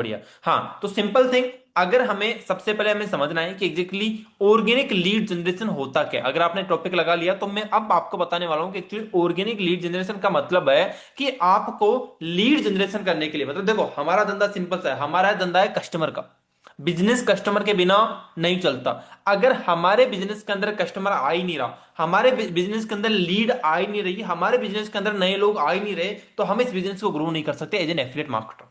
बढ़िया। हाँ, तो सिंपल थिंग, अगर हमें सबसे पहले हमें समझना है कि एग्जैक्टली ऑर्गेनिक लीड जनरेशन होता क्या है। अगर आपने टॉपिक लगा लिया तो मैं अब आपको बताने वाला हूं कि एक्चुअली ऑर्गेनिक लीड जनरेशन का मतलब है कि आपको लीड जनरेशन करने के लिए, मतलब देखो हमारा धंधा सिंपल सा है, हमारा धंधा है कस्टमर का। बिजनेस कस्टमर के बिना नहीं चलता। अगर हमारे बिजनेस के अंदर कस्टमर आ ही नहीं रहा, हमारे बिजनेस के अंदर लीड आ ही नहीं रही, हमारे बिजनेस के अंदर नए लोग आ ही नहीं रहे, तो हम इस बिजनेस को ग्रो नहीं कर सकते as an affiliate marketer.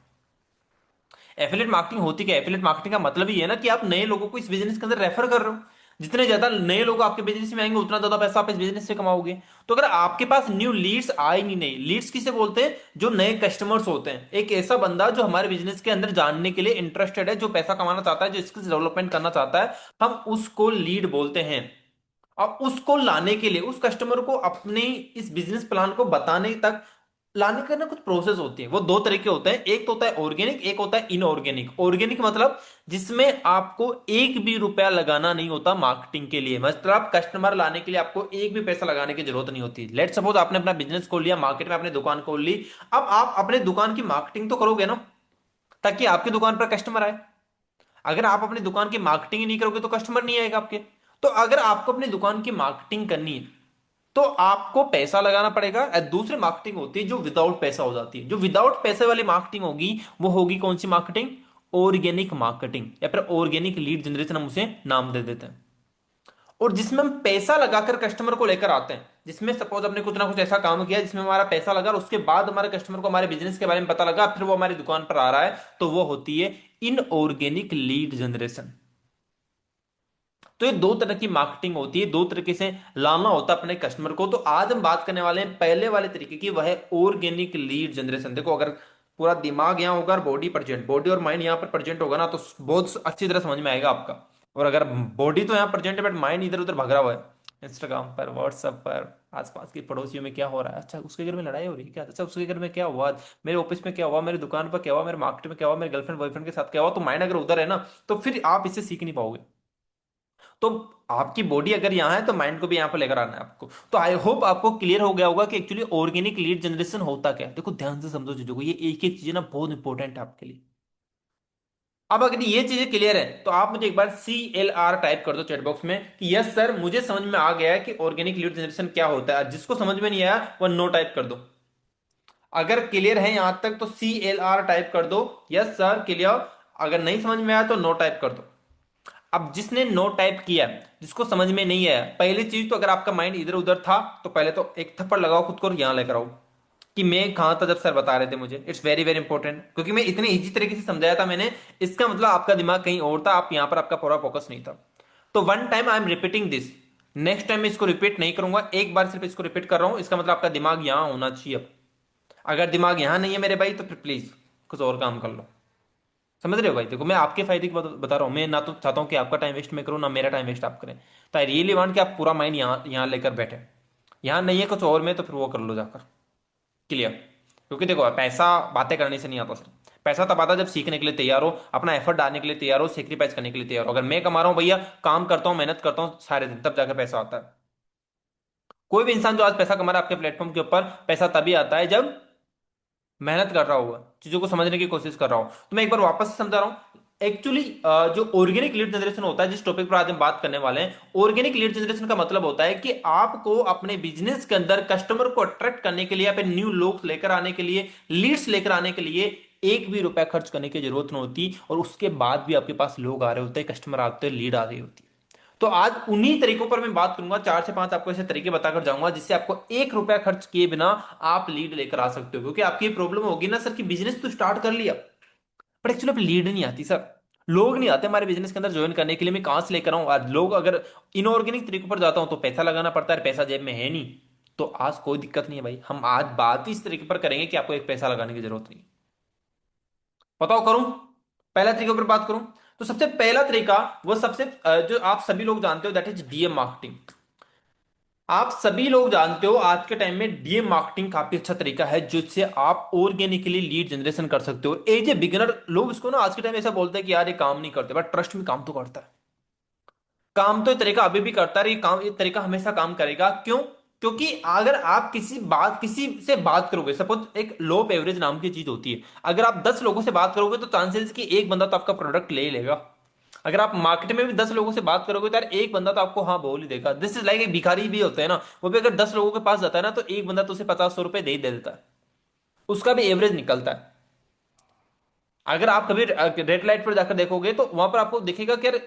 Affiliate marketing होती क्या है? एफिलिएट मार्केटिंग का मतलब ही है ना कि आप नए लोगों को इस बिजनेस के अंदर रेफर कर रहे हो। जितने ज्यादा नए लोग आपके बिजनेस में आएंगे उतना ज्यादा पैसा आप इस बिजनेस से कमाओगे। तो अगर आपके पास न्यू लीड्स आए नहीं, नहीं लीड्स किसे बोलते हैं? जो नए कस्टमर्स होते हैं। एक ऐसा बंदा जो हमारे बिजनेस के अंदर जानने के लिए इंटरेस्टेड है, जो पैसा कमाना चाहता है, जो स्किल्स डेवलपमेंट करना चाहता है, हम उसको लीड बोलते हैं। और उसको लाने के लिए, उस कस्टमर को अपने इस बिजनेस प्लान को बताने तक लाने का ना कुछ प्रोसेस होती है। वो दो तरीके होते हैं, एक तो होता है ऑर्गेनिक, एक होता है इनऑर्गेनिक। ऑर्गेनिक मतलब जिसमें आपको एक भी रुपया लगाना नहीं होता मार्केटिंग के लिए, मतलब कस्टमर लाने के लिए आपको एक भी पैसा लगाने की जरूरत नहीं होती। लेट सपोज आपने अपना बिजनेस खोल लिया, मार्केट में आपने दुकान खोल ली। अब आप अपने दुकान की मार्केटिंग तो करोगे ना, ताकि आपकी दुकान पर कस्टमर आए। अगर आप अपनी दुकान की मार्केटिंग ही नहीं करोगे तो कस्टमर नहीं आएगा आपके। तो अगर आपको अपनी दुकान की मार्केटिंग करनी है तो आपको पैसा लगाना पड़ेगा। और दूसरी मार्केटिंग होती है जो विदाउट पैसा हो जाती है। जो विदाउट पैसे वाली मार्केटिंग होगी वो होगी कौन सी मार्केटिंग? ऑर्गेनिक मार्केटिंग, या फिर ऑर्गेनिक लीड जनरेशन हम उसे नाम दे देते हैं। और जिसमें हम पैसा लगाकर कस्टमर को लेकर आते हैं, जिसमें सपोज हमने कुछ ना कुछ ऐसा काम किया जिसमें हमारा पैसा लगा और उसके बाद हमारे कस्टमर को हमारे बिजनेस के बारे में पता लगा, फिर वो हमारी दुकान पर आ रहा है, तो वो होती है इनऑर्गेनिक लीड जनरेशन। तो ये दो तरह की मार्केटिंग होती है, दो तरीके से लाना होता है अपने कस्टमर को। तो आज हम बात करने वाले हैं पहले वाले तरीके की, वह है ऑर्गेनिक लीड जनरेशन। देखो, अगर पूरा दिमाग यहाँ होगा और बॉडी प्रेजेंट, बॉडी और माइंड यहाँ पर प्रेजेंट होगा ना, तो बहुत अच्छी तरह समझ में आएगा आपका। और अगर बॉडी तो यहाँ प्रेजेंट है बट माइंड इधर उधर भग रहा हुआ है, इंस्टाग्राम पर, व्हाट्सएप पर, आसपास के पड़ोसियों में क्या हो रहा है, अच्छा उसके घर में लड़ाई हो रही है क्या, अच्छा उसके घर में क्या हुआ आज, मेरे ऑफिस में क्या हुआ, मेरी दुकान पर क्या हुआ, मेरे मार्केट में क्या हुआ, मेरे गर्लफ्रेंड बॉयफ्रेंड के साथ क्या हुआ, तो माइंड अगर उधर है ना, तो फिर आप इसे सीख नहीं पाओगे। तो आपकी बॉडी अगर यहाँ है तो माइंड को भी यहाँ पर लेकर आना है आपको। तो आई होप आपको क्लियर हो गया होगा कि एक्चुअली ऑर्गेनिक लीड जनरेशन होता क्या है। देखो ध्यान से समझो चीजों को, ये एक एक चीजें ना बहुत इंपॉर्टेंट है आपके लिए। अब अगर ये चीजें क्लियर है तो आप मुझे एक बार CLR टाइप कर दो चैट बॉक्स में कि यस सर मुझे समझ में आ गया है कि ऑर्गेनिक लीड जनरेशन क्या होता है। जिसको समझ में नहीं आया वो नो टाइप कर दो। अगर क्लियर है यहां तक तो CLR टाइप कर दो, यस सर क्लियर। अगर नहीं समझ में आया तो नो टाइप कर दो। अब जिसने नो टाइप किया, जिसको समझ में नहीं आया, पहली चीज तो अगर आपका माइंड इधर उधर था तो पहले तो एक थप्पड़ लगाओ खुद को और यहां लेकर आओ कि मैं कहां था जब सर बता रहे थे मुझे। इट्स वेरी वेरी इंपॉर्टेंट, क्योंकि मैं इतने इजी तरीके से समझाया था मैंने। इसका मतलब आपका दिमाग कहीं और था, आप यहां पर आपका पूरा फोकस नहीं था। तो one time I am repeating this, next time मैं इसको रिपीट नहीं करूंगा, एक बार सिर्फ इसको रिपीट कर रहा हूं। इसका मतलब आपका दिमाग यहां होना चाहिए। अब अगर दिमाग यहां नहीं है मेरे भाई तो फिर प्लीज कुछ और काम कर लो। समझ रहे हो भाई? देखो मैं आपके फायदे की बता रहा हूँ। मैं ना तो चाहता हूँ कि आपका टाइम वेस्ट मैं करूँ, ना मेरा टाइम वेस्ट आप करें। तो आई रियली वांट कि आप पूरा माइंड यहाँ यहाँ लेकर बैठे। यहाँ नहीं है कुछ और में तो फिर वो कर लो जाकर। क्लियर? क्योंकि देखो पैसा बातें करने से नहीं आता सर। पैसा तब आता है जब सीखने के लिए तैयार हो, अपना एफर्ट डालने के लिए तैयार हो, सेक्रीफाइस करने के लिए तैयार हो। अगर मैं कमा रहा हूँ भैया, काम करता हूँ, मेहनत करता हूँ सारे दिन, तब जाकर पैसा आता है। कोई भी इंसान जो आज पैसा कमा रहा है आपके प्लेटफॉर्म के ऊपर, पैसा तभी आता है जब मेहनत कर रहा होगा, चीजों को समझने की कोशिश कर रहा हूं। तो मैं एक बार वापस से समझा रहा हूं। एक्चुअली जो ऑर्गेनिक लीड जनरेशन होता है, जिस टॉपिक पर आज हम बात करने वाले हैं, ऑर्गेनिक लीड जनरेशन का मतलब होता है कि आपको अपने बिजनेस के अंदर कस्टमर को अट्रैक्ट करने के लिए, या फिर न्यू लोग लेकर आने के लिए, लीड्स लेकर आने के लिए एक भी रुपया खर्च करने की जरूरत नहीं होती। और उसके बाद भी आपके पास लोग आ रहे होते हैं, कस्टमर आते हैं, लीड आ रही होती है। तो आज उन्हीं तरीकों पर मैं बात करूंगा, चार से पांच आपको ऐसे तरीके बताकर जाऊंगा जिससे आपको एक रुपया खर्च किए बिना आप लीड लेकर आ सकते हो। क्योंकि आपकी प्रॉब्लम होगी ना सर कि बिजनेस तो स्टार्ट कर लिया पर एक्चुअली अब लीड नहीं आती सर। लोग नहीं आते हमारे बिजनेस के अंदर ज्वाइन करने के लिए, मैं कहां से लेकर आऊं? आज लोग अगर इनऑर्गेनिक तरीकों पर जाता हूं तो पैसा लगाना पड़ता है, पैसा जेब में है नहीं। तो आज कोई दिक्कत नहीं है भाई, हम आज बात ही इस तरीके पर करेंगे कि आपको एक पैसा लगाने की जरूरत नहीं। बताओ करूं? पहला तरीके पर बात करूं तो सबसे पहला तरीका, वो सबसे जो आप सभी लोग जानते हो, दैट इज DM मार्केटिंग। आप सभी लोग जानते हो आज के टाइम में DM मार्केटिंग काफी अच्छा तरीका है जिससे आप ऑर्गेनिकली लीड जनरेशन कर सकते हो एज ए बिगिनर। लोग इसको ना आज के टाइम ऐसा बोलते हैं कि यार ये काम नहीं करते, बट ट्रस्ट में काम तो करता है। काम तो ये तरीका अभी भी करता है, ये काम, ये तरीका हमेशा काम करेगा। क्यों? क्योंकि अगर आप किसी से बात करोगे, सपोज एक लो एवरेज नाम की चीज होती है, अगर आप 10 लोगों से बात करोगे तो चांसेस कि एक बंदा तो आपका प्रोडक्ट ले ही लेगा। अगर आप मार्केट में भी 10 लोगों से बात करोगे तो यार एक बंदा तो आपको हाँ बोल ही देगा। दिस इज लाइक एक भिखारी भी होता है ना, वो भी अगर 10 लोगों के पास जाता है ना तो एक बंदा तो उसे 50-100 रुपए दे ही दे देता है, उसका भी एवरेज निकलता है। अगर आप कभी रेड लाइट पर जाकर देखोगे तो वहां पर आपको दिखेगा कि यार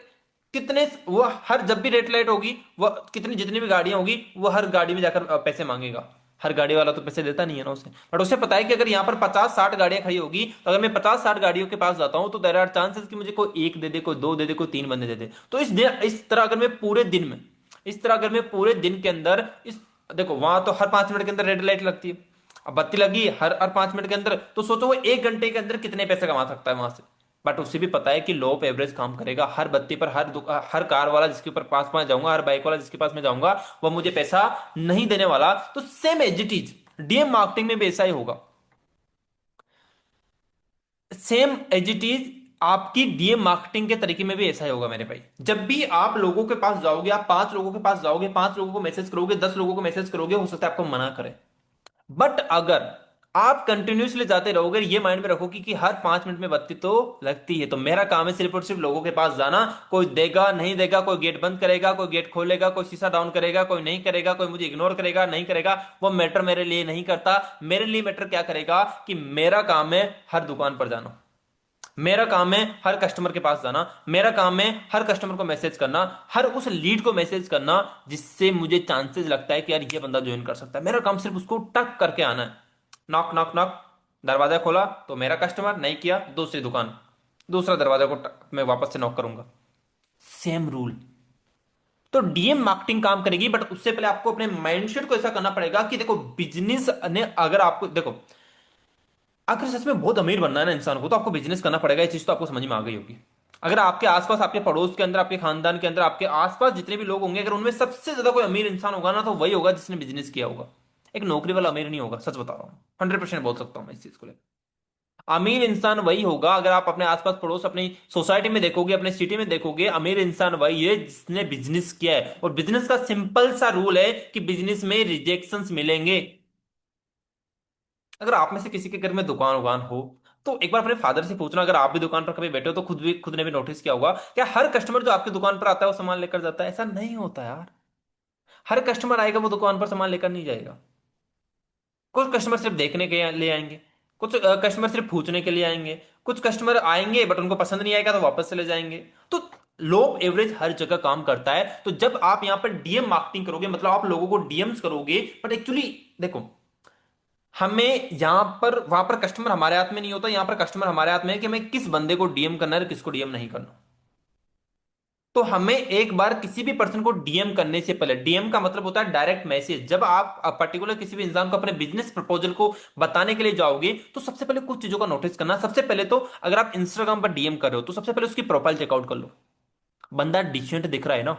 कितने वो हर जब भी रेड लाइट होगी वो कितनी जितनी भी गाड़ियां होगी वो हर गाड़ी में जाकर पैसे मांगेगा। हर गाड़ी वाला तो पैसे देता नहीं है ना उसे, बट उसे पता है कि अगर यहाँ पर 50-60 गाड़ियां खड़ी होगी तो अगर मैं 50-60 गाड़ियों के पास जाता हूं तो देयर आर चांसेस कि मुझे कोई एक दे दे, कोई दो दे दे, कोई तीन बंदे दे दे। तो इस तरह अगर मैं पूरे दिन में, इस तरह अगर मैं पूरे दिन के अंदर इस देखो वहां तो हर 5 मिनट के अंदर रेड लाइट लगती है, अब बत्ती लगी हर हर 5 मिनट के अंदर, तो सोचो वो 1 घंटे के अंदर कितने पैसे कमा सकता है वहां से। बट उसे भी पता है कि लो पे एवरेज काम करेगा, हर बत्ती पर हर कार वाला जिसके ऊपर पास पास जाऊंगा, हर बाइक वाला जिसके पास मैं जाऊंगा वो मुझे पैसा नहीं देने वाला। तो same as it is DM marketing में भी ऐसा ही होगा। सेम एज इट इज आपकी डीएम मार्केटिंग के तरीके में भी ऐसा ही होगा मेरे भाई। जब भी आप लोगों के पास जाओगे, आप 5 लोगों के पास जाओगे, 5 लोगों को मैसेज करोगे, 10 लोगों को मैसेज करोगे, हो सकता है आपको मना करे। बट अगर आप कंटिन्यूसली जाते रहोगे, ये माइंड में रखो कि हर 5 मिनट में बत्ती तो लगती है, तो मेरा काम है सिर्फ और सिर्फ लोगों के पास जाना। कोई देगा नहीं देगा, कोई गेट बंद करेगा, कोई गेट खोलेगा, कोई शीशा डाउन करेगा, कोई नहीं करेगा, कोई मुझे इग्नोर करेगा नहीं करेगा, वो मैटर मेरे लिए नहीं करता। मेरे लिए मैटर क्या करेगा कि मेरा काम है हर दुकान पर जाना, मेरा काम है हर कस्टमर के पास जाना, मेरा काम है हर कस्टमर को मैसेज करना, हर उस लीड को मैसेज करना जिससे मुझे चांसेस लगता है कि यार ये बंदा ज्वाइन कर सकता है। मेरा काम सिर्फ उसको टक करके आना है। नॉक नॉक नॉक, दरवाजा खोला तो मेरा कस्टमर, नहीं किया दूसरी दुकान, दूसरा दरवाजा को मैं वापस से नॉक करूंगा। Same rule. तो डीएम मार्केटिंग काम करेगी, बट उससे पहले आपको अपने माइंडसेट को ऐसा करना पड़ेगा कि देखो बिजनेस ने अगर आपको देखो, अगर सच में बहुत अमीर बनना है ना इंसान को तो आपको बिजनेस करना पड़ेगा, ये चीज तो आपको समझ में आ गई होगी। अगर आपके आसपास, आपके पड़ोस के अंदर, आपके खानदान के अंदर, आपके आसपास जितने भी लोग होंगे, अगर उनमें सबसे ज्यादा कोई अमीर इंसान होगा ना तो वही होगा जिसने बिजनेस किया होगा। एक नौकरी वाला अमीर नहीं होगा, सच बता रहा हूँ, 100% बोल सकता हूँ मैं इस चीज को लेकर। अमीर इंसान वही होगा, अगर आप अपने आसपास पड़ोस अपनी सोसाइटी में देखोगे, अपने सिटी में देखोगे, अमीर इंसान वही है जिसने बिजनेस किया है। और बिजनेस का सिंपल सा रूल है कि बिजनेस में रिजेक्शंस मिलेंगे। अगर आप में से किसी के घर में दुकान उगान हो तो एक बार अपने फादर से पूछना, अगर आप भी दुकान पर कभी बैठे हो तो खुद ने भी नोटिस किया होगा क्या हर कस्टमर जो आपकी दुकान पर आता है वो सामान लेकर जाता है? ऐसा नहीं होता यार। हर कस्टमर आएगा वो दुकान पर सामान लेकर नहीं जाएगा। कुछ कस्टमर सिर्फ देखने के लिए आएंगे, कुछ कस्टमर सिर्फ पूछने के लिए आएंगे, कुछ कस्टमर आएंगे बट उनको पसंद नहीं आएगा तो वापस चले जाएंगे। तो लो एवरेज हर जगह काम करता है। तो जब आप यहां पर डीएम मार्केटिंग करोगे, मतलब आप लोगों को डीएम्स करोगे, बट एक्चुअली देखो हमें यहां पर वहां पर कस्टमर हमारे हाथ में नहीं होता, यहां पर कस्टमर हमारे हाथ में है कि हमें किस बंदे को डीएम करना है और किसको डीएम नहीं करना। तो हमें एक बार किसी भी पर्सन को डीएम करने से पहले, डीएम का मतलब होता है डायरेक्ट मैसेज, जब आप पर्टिकुलर किसी भी इंसान को अपने बिजनेस प्रपोजल को बताने के लिए जाओगे तो सबसे पहले कुछ चीजों का नोटिस करना। सबसे पहले तो अगर आप इंस्टाग्राम पर डीएम कर रहे हो तो सबसे पहले उसकी प्रोफाइल चेकआउट कर लो, बंदा डिसेंट दिख रहा है ना।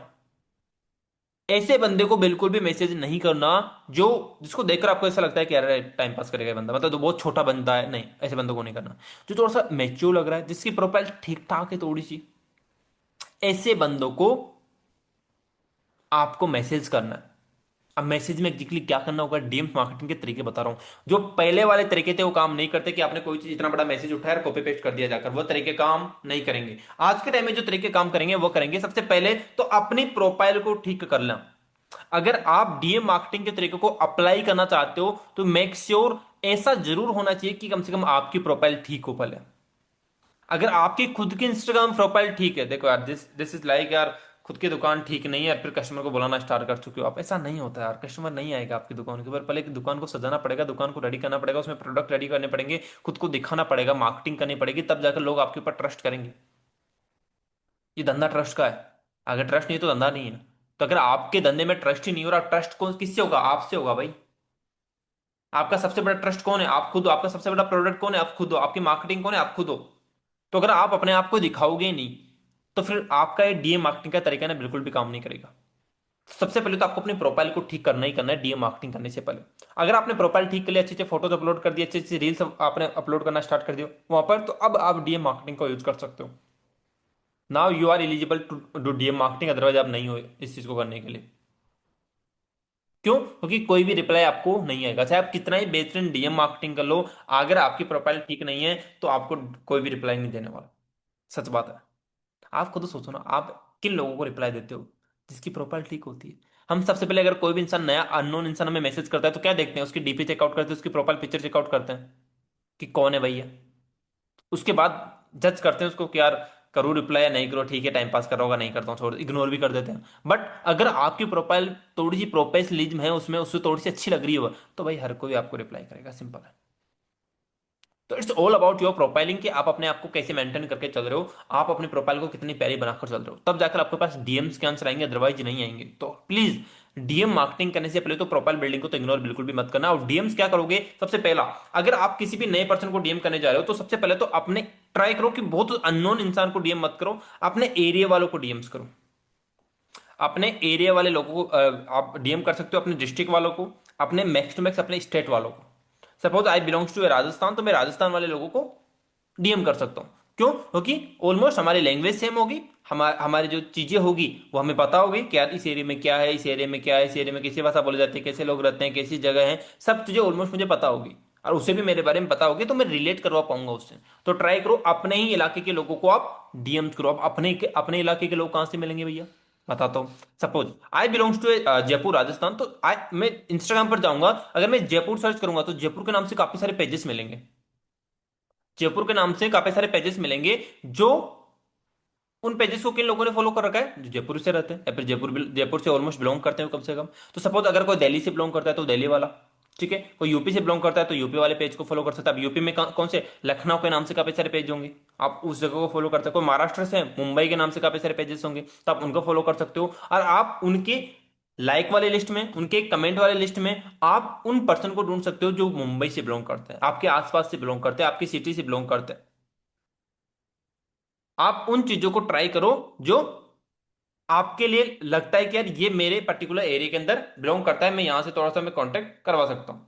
ऐसे बंदे को बिल्कुल भी मैसेज नहीं करना जो जिसको देखकर आपको ऐसा लगता है कि यार टाइम पास करेगा ये बंदा, मतलब तो बहुत छोटा बंदा है, नहीं ऐसे बंदों को नहीं करना। जो थोड़ा सा मैच्योर लग रहा है, जिसकी प्रोफाइल ठीक ठाक है थोड़ी सी, ऐसे बंदों को आपको मैसेज करना है। अब मैसेज में एग्जैक्टली क्या करना होगा, डीएम मार्केटिंग के तरीके बता रहा हूं। जो पहले वाले तरीके थे वो काम नहीं करते कि आपने कोई चीज इतना बड़ा मैसेज उठाया और कॉपी पेस्ट कर दिया जाकर, वो तरीके काम नहीं करेंगे। आज के टाइम में जो तरीके काम करेंगे वो करेंगे। सबसे पहले तो अपनी प्रोफाइल को ठीक कर लें। अगर आप डीएम मार्केटिंग के तरीके को अप्लाई करना चाहते हो तो मेक श्योर ऐसा जरूर होना चाहिए कि कम से कम आपकी प्रोफाइल ठीक हो पहले। अगर आपकी खुद की इंस्टाग्राम प्रोफाइल ठीक है, देखो यार दिस दिस इज लाइक यार खुद की दुकान ठीक नहीं है और फिर कस्टमर को बुलाना स्टार्ट कर चुके हो आप, ऐसा नहीं होता यार। कस्टमर नहीं आएगा आपकी दुकान के ऊपर, पहले दुकान को सजाना पड़ेगा, दुकान को रेडी करना पड़ेगा, उसमें प्रोडक्ट रेडी करने पड़ेंगे, खुद को दिखाना पड़ेगा, मार्केटिंग करनी पड़ेगी, तब जाकर लोग आपके ऊपर ट्रस्ट करेंगे। ये धंधा ट्रस्ट का है। अगर ट्रस्ट नहीं है तो धंधा नहीं है। तो अगर आपके धंधे में ट्रस्ट ही नहीं हो रहा, ट्रस्ट कौन किससे होगा? आपसे होगा भाई। आपका सबसे बड़ा ट्रस्ट कौन है? आप खुद हो। आपका सबसे बड़ा प्रोडक्ट कौन है? आप खुद हो। आपकी मार्केटिंग कौन है? आप खुद हो। तो अगर आप अपने आप को दिखाओगे ही नहीं तो फिर आपका ये डीएम मार्केटिंग का तरीका ना बिल्कुल भी काम नहीं करेगा। सबसे पहले तो आपको अपनी प्रोफाइल को ठीक करना ही करना है डीएम मार्केटिंग करने से पहले। अगर आपने प्रोफाइल ठीक कर लिया, अच्छे अच्छे फोटोज अपलोड कर दिए, अच्छी अच्छी रील्स आपने अपलोड करना स्टार्ट कर दिया वहां पर, तो अब आप डीएम मार्केटिंग को यूज कर सकते हो। Now you are eligible to do DM marketing, otherwise आप नहीं हो इस चीज को करने के लिए। क्यों? क्योंकि कोई भी रिप्लाई आपको नहीं आएगा, चाहे आप कितना ही बेहतरीन डीएम मार्केटिंग कर लो, अगर आपकी प्रोफाइल ठीक नहीं है तो आपको कोई भी रिप्लाई नहीं देने वाला। सच बात है। आप खुद सोचो ना, आप किन लोगों को रिप्लाई देते हो जिसकी प्रोफाइल ठीक होती है। हम सबसे पहले अगर कोई भी इंसान, नया अननोन इंसान हमें मैसेज करता है तो क्या देखते हैं? उसकी डीपी चेकआउट करते हैं, उसकी प्रोफाइल पिक्चर चेकआउट करते हैं कि कौन है भैया। उसके बाद जज करते हैं उसको कि यार करूँ रिप्लाई या नहीं करूँ, ठीक है टाइम पास कर रहा होगा, नहीं करता हूँ, छोड़, इग्नोर भी कर देते हैं। बट अगर आपकी प्रोफाइल थोड़ी सी प्रोफेशनलिज्म है उसमें, उससे थोड़ी सी अच्छी लग रही है तो भाई हर कोई आपको रिप्लाई करेगा, सिंपल है। तो it's all about your profiling, कि आप अपने आप को कैसे मेंटेन करके चल रहे हो, आप अपनी प्रोफाइल को कितनी प्यारी बनाकर चल रहे हो, तब जाकर आपके पास डीएम्स के आंसर आएंगे, अदरवाइज नहीं आएंगे। तो प्लीज डीएम मार्केटिंग करने से पहले तो प्रोफाइल बिल्डिंग को तो इग्नोर बिल्कुल भी मत करना। और डीएम्स क्या करोगे? सबसे पहला, अगर आप किसी भी नए पर्सन को डीएम करने जा रहे हो तो सबसे पहले तो अपने ट्राई करो कि बहुत अननोन इंसान को डीएम मत करो, अपने एरिया वालों को डीएम्स करो। अपने एरिया वाले लोगों को आप डीएम कर सकते हो, अपने डिस्ट्रिक्ट वालों को, अपने मैक्स टू मैक्स अपने स्टेट वालों को। Suppose I belongs to Rajasthan, तो मैं राजस्थान वाले लोगों को डीएम कर सकता हूँ। क्यों? क्योंकि ऑलमोस्ट हमारी लैंग्वेज सेम होगी, हमारी जो चीजें होगी वो हमें पता होगी कि यार इस एरिया में क्या है, इस एरिया में क्या है, इस एरिया में कैसी भाषा बोली जाती है, कैसे लोग रहते हैं, कैसी जगह है, सब चीजें ऑलमोस्ट मुझे पता होगी। और उसे भी मेरे बारे में पता होगी, तो मैं रिलेट करवा पाऊंगा उससे। तो ट्राई करो अपने ही इलाके के लोगों को आप डीएम करो। अब अपने इलाके के लोग कहाँ से मिलेंगे भैया? बताता हूँ। Suppose I belongs to Jaipur Rajasthan, तो आई मैं इंस्टाग्राम पर जाऊंगा, अगर मैं जयपुर सर्च करूंगा तो जयपुर के नाम से काफी सारे पेजेस मिलेंगे। जयपुर के नाम से काफी सारे पेजेस मिलेंगे, जो उन पेजेस को किन लोगों ने फॉलो कर रखा है? जो जयपुर से रहते हैं या फिर जयपुर से ऑलमोस्ट बिलोंग करते हैं कम से कम। तो सपोज अगर कोई दिल्ली से बिलोंग करता है तो दिल्ली वाला, ठीक है, कोई यूपी से बिलोंग करता है तो यूपी वाले पेज को फॉलो कर सकता है। अब यूपी में कौन से, लखनऊ के नाम से काफी सारे पेज होंगे, आप उस जगह को फॉलो करते हैं। कोई महाराष्ट्र से है, मुंबई के नाम से काफी सारे पेजेस होंगे, तो आप उनको फॉलो कर सकते हो। और आप उनके लाइक वाले लिस्ट में, उनके कमेंट वाले लिस्ट में आप उन पर्सन को ढूंढ सकते हो जो मुंबई से बिलोंग करते हैं, आपके आसपास से बिलोंग करते हैं, आपकी सिटी से बिलोंग करते हैं। आप उन चीजों को ट्राई करो जो आपके लिए लगता है कि यार ये मेरे पर्टिकुलर एरिया के अंदर बिलोंग करता है, मैं यहां से थोड़ा सा मैं कांटेक्ट करवा सकता हूं।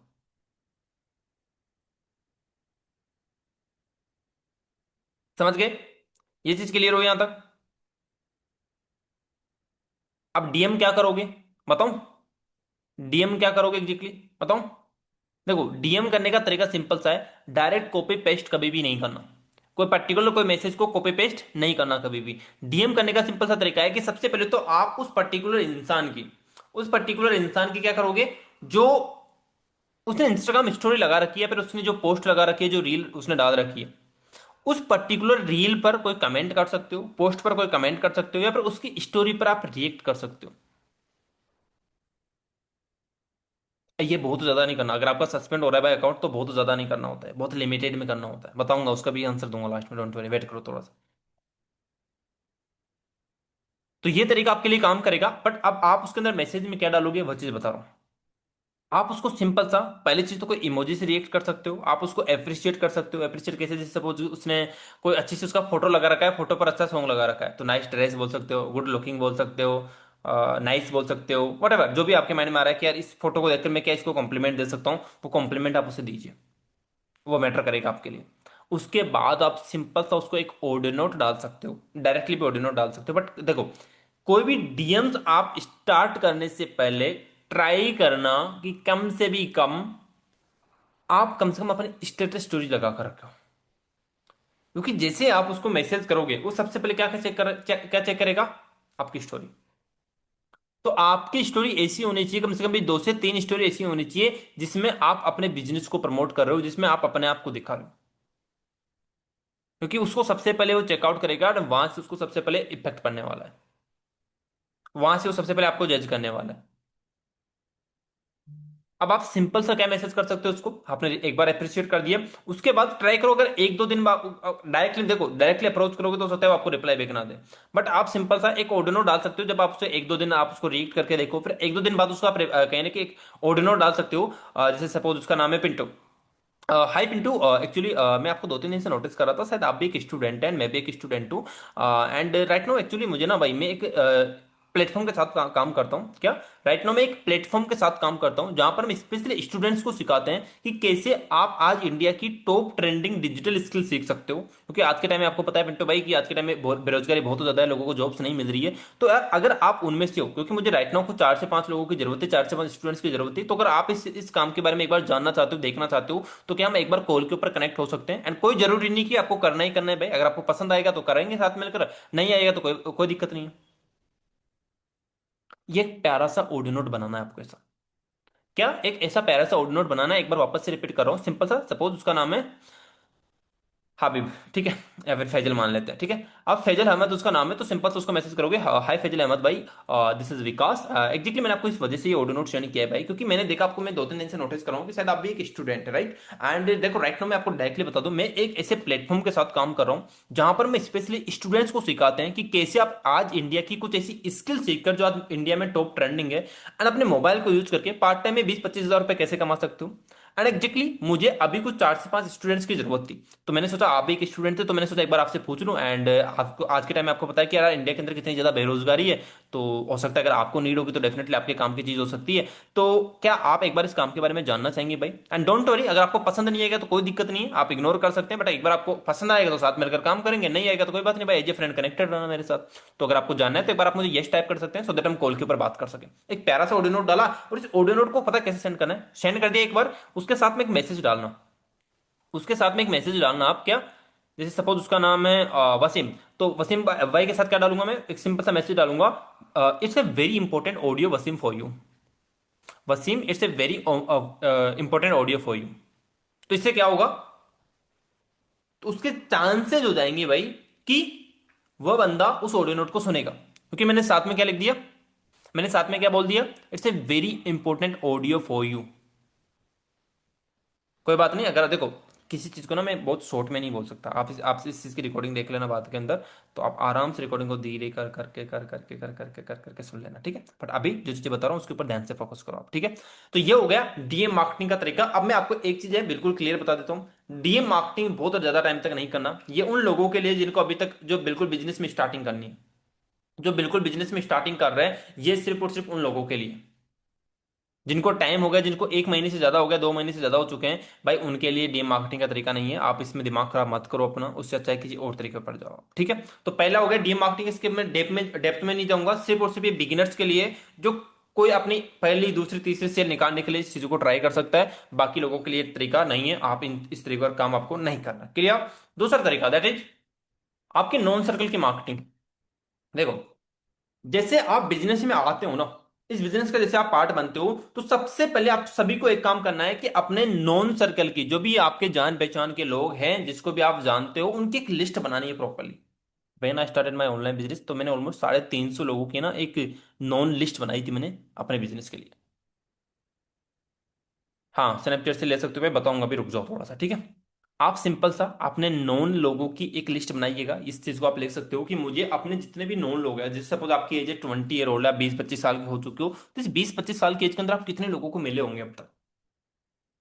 समझ गए? ये चीज क्लियर हो यहां तक? अब डीएम क्या करोगे, बताऊं? डीएम क्या करोगे एग्जैक्टली, बताऊं? देखो, डीएम करने का तरीका सिंपल सा है, डायरेक्ट कॉपी पेस्ट कभी भी नहीं करना। कोई पर्टिकुलर कोई मैसेज को कॉपी पेस्ट नहीं करना कभी भी। डीएम करने का सिंपल सा तरीका है कि सबसे पहले तो आप उस पर्टिकुलर इंसान की क्या करोगे, जो उसने इंस्टाग्राम स्टोरी लगा रखी है, फिर उसने जो पोस्ट लगा रखी है, जो रील उसने डाल रखी है, उस पर्टिकुलर रील पर कोई कमेंट कर सकते हो, पोस्ट पर कोई कमेंट कर सकते हो, या फिर उसकी स्टोरी पर आप रिएक्ट कर सकते हो। ये बहुत ज्यादा नहीं करना, अगर आपका सस्पेंड हो रहा है भाई अकाउंट तो बहुत ज्यादा नहीं करना होता है, बहुत लिमिटेड में करना होता है। बताऊंगा, उसका भी आंसर दूंगा लास्ट में, डोंट वरी, वेट करो थोड़ा सा। तो ये तरीका आपके लिए काम करेगा, बट अब आप उसके अंदर मैसेज में क्या डालोगे वह चीज बता रहा हूँ। आप उसको सिंपल सा, पहली चीज तो कोई इमोजी से रिएक्ट कर सकते हो, आप उसको अप्रिशिएट कर सकते हो। अप्रिशिएट कैसे? जैसे सपोज उसने कोई अच्छी से उसका फोटो लगा रखा है, फोटो पर अच्छा सॉन्ग लगा रखा है, तो नाइस ड्रेस बोल सकते हो, गुड लुकिंग बोल सकते हो, नाइस बोल सकते हो, वट जो भी आपके माइंड में आ रहा है कि यार इस फोटो को देखकर मैं क्या इसको कॉम्प्लीमेंट दे सकता हूँ, वो कॉम्प्लीमेंट आप उसे दीजिए, वो मैटर करेगा आपके लिए। उसके बाद आप सिंपल सा उसको एक ऑडियो नोट डाल सकते हो, डायरेक्टली भी ऑडियो नोट डाल सकते हो। बट देखो, कोई भी डीएम्स आप स्टार्ट करने से पहले ट्राई करना कि कम से भी कम आप कम से कम अपनी स्टेटस स्टोरी लगा कर रखो। क्योंकि जैसे आप उसको मैसेज करोगे, वो सबसे पहले क्या चेक करेगा? आपकी स्टोरी। तो आपकी स्टोरी ऐसी होनी चाहिए, कम से कम भी 2 से 3 स्टोरी ऐसी होनी चाहिए जिसमें आप अपने बिजनेस को प्रमोट कर रहे हो, जिसमें आप अपने आप को दिखा रहे हो। क्योंकि उसको सबसे पहले वो चेकआउट करेगा और वहां से उसको सबसे पहले इफेक्ट पड़ने वाला है, वहां से वो सबसे पहले आपको जज करने वाला है। अब आप सिंपल सा क्या मैसेज कर सकते हो उसको, आपने एक बार अप्रिशिएट कर दिया, उसके बाद ट्राई करो, अगर 1-2 दिन बाद डायरेक्टली देखो, डायरेक्टली अप्रोच करोगे तो हो सकता है वो आपको रिप्लाई बैक ना दे। बट आप सिंपल सा एक ऑडियो नोट डाल सकते हो, जब आप उसे 1-2 दिन आप उसको रीड करके देखो, फिर 1-2 दिन बाद उसको आप कहीं ना कि एक ऑडियो नोट डाल सकते हो। जैसे सपोज उसका नाम है पिंटू। हाय पिंटू, एक्चुअली मैं आपको 2-3 दिन से नोटिस कर रहा था, शायद आप भी एक स्टूडेंट हैं, मैं भी एक स्टूडेंट हूँ, एंड राइट नाउ एक्चुअली मुझे ना भाई, मैं एक प्लेटफॉर्म के साथ काम करता हूँ क्या, राइट नाउ मैं एक प्लेटफॉर्म के साथ काम करता हूँ जहां पर हम स्पेशली स्टूडेंट्स को सिखाते हैं कि कैसे आप आज इंडिया की टॉप ट्रेंडिंग डिजिटल स्किल सीख सकते हो, क्योंकि आज के टाइम में आपको पता है पिंटू भाई कि आज के टाइम में बेरोजगारी बहुत ज्यादा है, लोगों को जॉब्स नहीं मिल रही है। तो यार अगर आप उनमें से हो, क्योंकि मुझे राइट नाउ को 4 से 5 लोगों की जरूरत है, 4 से 5 स्टूडेंट्स की जरूरत है, तो अगर आप इस काम के बारे में एक बार जानना चाहते हो, देखना चाहते हो, तो क्या हम एक बार कॉल के ऊपर कनेक्ट हो सकते हैं। एंड कोई जरूरी नहीं कि आपको करना ही करना है भाई, अगर आपको पसंद आएगा तो करेंगे साथ मिलकर, नहीं आएगा तो कोई कोई दिक्कत नहीं है। ये एक प्यारा सा ऑडियो नोट बनाना है आपको ऐसा, क्या एक ऐसा प्यारा सा ऑडियो नोट बनाना है, एक बार वापस से रिपीट कर रहा हूँ, सिंपल सा, सपोज उसका नाम है हाबिब, ठीक है, या फिर फैजल मान लेते हैं, ठीक है। अब फैजल अहमद उसका नाम है, तो सिंपल से उसको मैसेज करोगे, हाय फैजल अहमद भाई, दिस इज विकास। एग्जैक्टली मैंने आपको इस वजह से ये ऑडियो नोट शेयर किया है भाई, क्योंकि मैंने देखा आपको, मैं 2-3 दिन से नोटिस कर रहा हूँ कि शायद आप भी एक स्टूडेंट है, राइट। एंड देखो राइट नाउ मैं आपको डायरेक्टली बता दूं, मैं एक ऐसे प्लेटफॉर्म के साथ काम कर रहा हूँ जहां पर मैं स्पेशली स्टूडेंट्स को सिखाते हैं कि कैसे आप आज इंडिया की कुछ ऐसी स्किल सीखकर जो आज इंडिया में टॉप ट्रेंडिंग है, एंड अपने मोबाइल को यूज करके पार्ट टाइम में 20-25 हजार रुपए कैसे कमा सकते हो। एंड एग्जैक्टली मुझे अभी कुछ 4 से 5 स्टूडेंट्स की जरूरत थी, तो मैंने सोचा आप भी एक स्टूडेंट थे, तो मैंने सोचा एक बार आपसे पूछ लूं। एंड आपको आज के टाइम में आपको पता है कि यार इंडिया के अंदर कितनी ज्यादा बेरोजगारी है, तो हो सकता है अगर आपको नीड होगी तो डेफिनेटली आपके काम की चीज हो सकती है। तो क्या आप एक बार इस काम के बारे में जानना चाहेंगे भाई। एंड डोंट वरी, अगर आपको पसंद नहीं आएगा तो कोई दिक्कत नहीं है, आप इग्नोर कर सकते हैं, बट एक बार आपको पसंद आएगा तो साथ मिलकर काम करेंगे, नहीं आएगा तो कोई बात नहीं भाई, एज ए फ्रेंड कनेक्टेड रहना मेरे साथ। तो अगर आपको जानना है तो एक बार आप मुझे यस टाइप कर सकते हैं, सो दैट हम कॉल के ऊपर बात कर सकें। एक प्यारा सा ऑडियो नोट डाला, और इस ऑडियो नोट को पता कैसे सेंड करना है, सेंड कर दिया एक बार, उसके साथ में एक मैसेज डालना, उसके साथ में एक मैसेज डालना आप क्या, जैसे सपोज उसका नाम है वसीम, तो वसीम वाई के साथ क्या डालूंगा मैं, एक सिंपल सा मैसेज डालूंगा, it's a very important audio Waseem for you, Waseem it's a very important audio for you. तो इससे क्या होगा, तो उसके चांसेस हो जाएंगे भाई कि वह बंदा उस ऑडियो नोट को सुनेगा, क्योंकि मैंने साथ में क्या लिख दिया, मैंने साथ में क्या बोल दिया, it's a very important audio for you. कोई बात नहीं, अगर देखो किसी चीज को ना मैं बहुत शॉर्ट में नहीं बोल सकता, आप इस चीज की रिकॉर्डिंग देख लेना बाद के अंदर, तो आप आराम से रिकॉर्डिंग को धीरे कर करके सुन लेना, ठीक है। बट अभी जो चीजें बता रहा हूँ उसके ऊपर ध्यान से फोकस करो आप, ठीक है। तो ये हो गया डीएम मार्केटिंग का तरीका। अब मैं आपको एक चीज है बिल्कुल क्लियर बता देता हूँ, डीएम मार्केटिंग बहुत ज्यादा टाइम तक नहीं करना, ये उन लोगों के लिए जिनको अभी तक जो बिल्कुल बिजनेस में स्टार्टिंग करनी है, जो बिल्कुल बिजनेस में स्टार्टिंग कर रहे हैं, ये सिर्फ और सिर्फ उन लोगों के लिए, जिनको टाइम हो गया, जिनको 1 महीने से ज्यादा हो गया, 2 महीने से ज्यादा हो चुके हैं भाई, उनके लिए डीएम मार्केटिंग का तरीका नहीं है। आप इसमें दिमाग खराब मत करो अपना, उससे अच्छा है किसी और तरीके पर जाओ, ठीक है। तो पहला हो गया डीएम मार्केटिंग, इसके मैं डेप्थ में नहीं जाऊंगा, सिर्फ और सिर्फ ये बिगिनर्स के लिए, जो कोई अपनी पहली दूसरी तीसरी सेल निकालने के लिए इस चीज को ट्राई कर सकता है, बाकी लोगों के लिए तरीका नहीं है, आप इस तरीके का काम आपको नहीं करना, क्लियर। दूसरा तरीका दैट इज आपके नॉन सर्कल की मार्केटिंग। देखो जैसे आप बिजनेस में आते हो ना, इस बिजनेस का जैसे आप पार्ट बनते हो, तो सबसे पहले आप सभी को एक काम करना है कि अपने नॉन सर्कल की, जो भी आपके जान पहचान के लोग हैं, जिसको भी आप जानते हो, उनकी एक लिस्ट बनानी है properly. When I started my online business, तो मैंने ऑलमोस्ट 350 लोगों की ना एक नॉन लिस्ट बनाई थी मैंने अपने बिजनेस के लिए। हाँ स्नैपचैट से ले सकते हो, मैं बताऊंगा, अभी रुक जाओ थोड़ा सा, ठीक है। आप सिंपल सा अपने नोन लोगों की एक लिस्ट बनाइएगा, इस चीज को आप लिख सकते हो कि मुझे अपने जितने भी नोन लोग हैं, जैसे सपोज आपकी एज है 20 ईयर ओल्ड है, 20-25 साल के हो चुके हो, तो इस 20-25 साल की एज के अंदर आप कितने लोगों को मिले होंगे अब तक,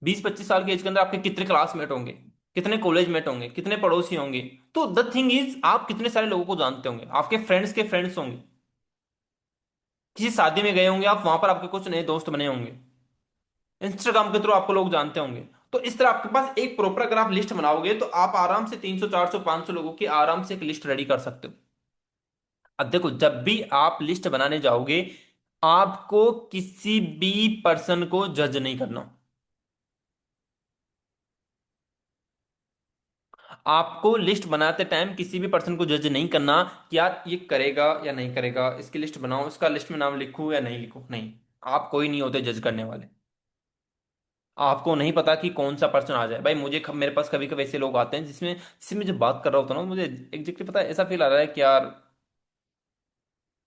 20-25 साल की एज के अंदर आपके कितने क्लासमेट होंगे, कितने कॉलेज मेट होंगे, कितने पड़ोसी होंगे। तो द थिंग इज आप कितने सारे लोगों को जानते होंगे, आपके फ्रेंड्स के फ्रेंड्स होंगे, किसी शादी में गए होंगे आप, वहां पर आपके कुछ नए दोस्त बने होंगे, इंस्टाग्राम के थ्रू आपको लोग जानते होंगे। तो इस तरह आपके पास एक प्रॉपर अगर आप लिस्ट बनाओगे, तो आप आराम से 300 400 500 लोगों की आराम से एक लिस्ट रेडी कर सकते हो। अब देखो जब भी आप लिस्ट बनाने जाओगे, आपको किसी भी पर्सन को जज नहीं करना, आपको लिस्ट बनाते टाइम किसी भी पर्सन को जज नहीं करना कि यार ये करेगा या नहीं करेगा, इसकी लिस्ट बनाओ, इसका लिस्ट में नाम लिखूं या नहीं लिखूं, नहीं। आप कोई नहीं होते जज करने वाले, आपको नहीं पता कि कौन सा पर्सन आ जाए भाई। मेरे पास कभी कभी ऐसे लोग आते हैं जिससे मैं जब बात कर रहा होता हूँ ना, मुझे एग्जैक्टली पता है, ऐसा फील आ रहा है कि यार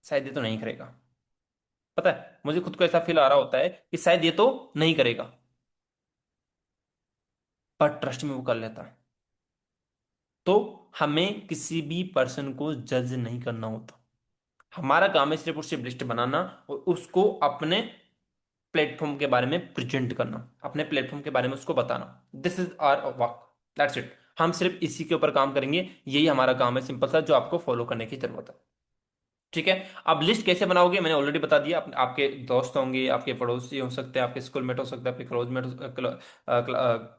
शायद ये तो नहीं करेगा। पता है मुझे खुद को ऐसा फील आ रहा होता है कि शायद ये तो नहीं करेगा, पर ट्रस्ट में वो कर लेता है। तो हमें किसी भी पर्सन को जज नहीं करना होता, हमारा काम है सिर्फ और सिर्फ लिस्ट बनाना, और उसको अपने प्लेटफॉर्म के बारे में प्रेजेंट करना, अपने प्लेटफॉर्म के बारे में उसको बताना। This is our work, that's it. हम सिर्फ इसी के ऊपर काम करेंगे, यही हमारा काम है सिंपल सा, जो आपको फॉलो करने की जरूरत है। ठीक है। अब लिस्ट कैसे बनाओगे मैंने ऑलरेडी बता दिया। आपके दोस्त होंगे, आपके पड़ोसी हो सकते हैं, आपके स्कूल मेट हो सकते हैं, आपके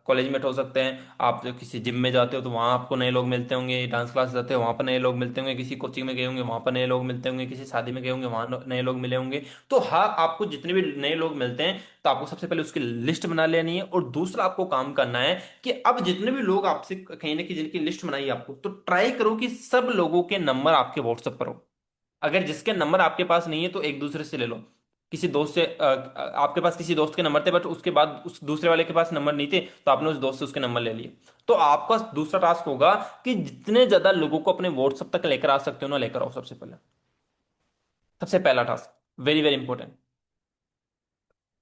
कॉलेज मेट हो सकते हैं। आप जो किसी जिम में जाते हो तो वहाँ आपको नए लोग मिलते होंगे, डांस क्लास जाते हो वहाँ पर नए लोग मिलते होंगे, किसी कोचिंग में गए होंगे वहाँ पर नए लोग मिलते होंगे, किसी शादी में गए होंगे वहाँ नए लोग मिले होंगे। तो हाँ, आपको जितने भी नए लोग मिलते हैं तो आपको सबसे पहले उसकी लिस्ट बना लेनी है। और दूसरा आपको काम करना है कि अब जितने भी लोग आपसे कहीं ना कहीं जिनकी लिस्ट बनाई है आपको, तो ट्राई करो कि सब लोगों के नंबर आपके व्हाट्सएप पर हो। अगर जिसके नंबर आपके पास नहीं है तो एक दूसरे से ले लो। किसी दोस्त से आपके पास किसी दोस्त के नंबर थे बट उसके बाद उस दूसरे वाले के पास नंबर नहीं थे, तो आपने उस दोस्त से उसके नंबर ले लिए। तो आपका दूसरा टास्क होगा कि जितने ज्यादा लोगों को अपने व्हाट्सएप तक लेकर आ सकते हो ना, लेकर आओ सबसे पहले। सबसे पहला टास्क, वेरी वेरी इंपॉर्टेंट।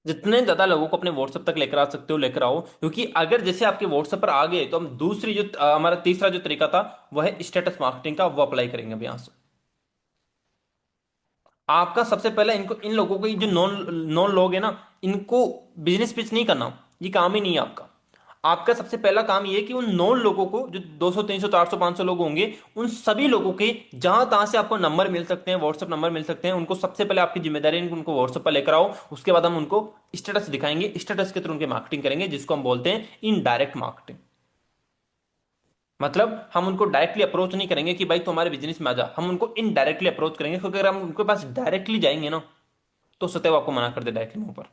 जितने ज्यादा लोगों को अपने व्हाट्सएप तक लेकर आ सकते हो लेकर आओ, क्योंकि अगर जैसे आपके व्हाट्सएप पर आ गए तो हम दूसरी जो हमारा तीसरा जो तरीका था वह है स्टेटस मार्केटिंग का, वो अप्लाई करेंगे अब यहां से। आपका सबसे पहले इनको, इन लोगों को, ये जो नॉन नॉन लोग हैं ना, इनको बिजनेस पिच नहीं करना। ये काम ही नहीं है आपका। आपका सबसे पहला काम ये है कि उन नॉन लोगों को, जो 200 300 400 500 लोग होंगे, उन सभी लोगों के जहां तहां से आपको नंबर मिल सकते हैं, व्हाट्सएप नंबर मिल सकते हैं, उनको सबसे पहले आपकी जिम्मेदारी है कि उनको व्हाट्सएप पर लेकर आओ। उसके बाद हम उनको स्टेटस दिखाएंगे, स्टेटस के थ्रू उनकी मार्केटिंग करेंगे, जिसको हम बोलते हैं इनडायरेक्ट मार्केटिंग। मतलब हम उनको डायरेक्टली अप्रोच नहीं करेंगे कि भाई तू हमारे बिजनेस में आ जा, हम उनको इनडायरेक्टली अप्रोच करेंगे, क्योंकि अगर हम उनके पास डायरेक्टली जाएंगे ना, तो सदैव आपको मना कर दे डायरेक्टली मुंह पर।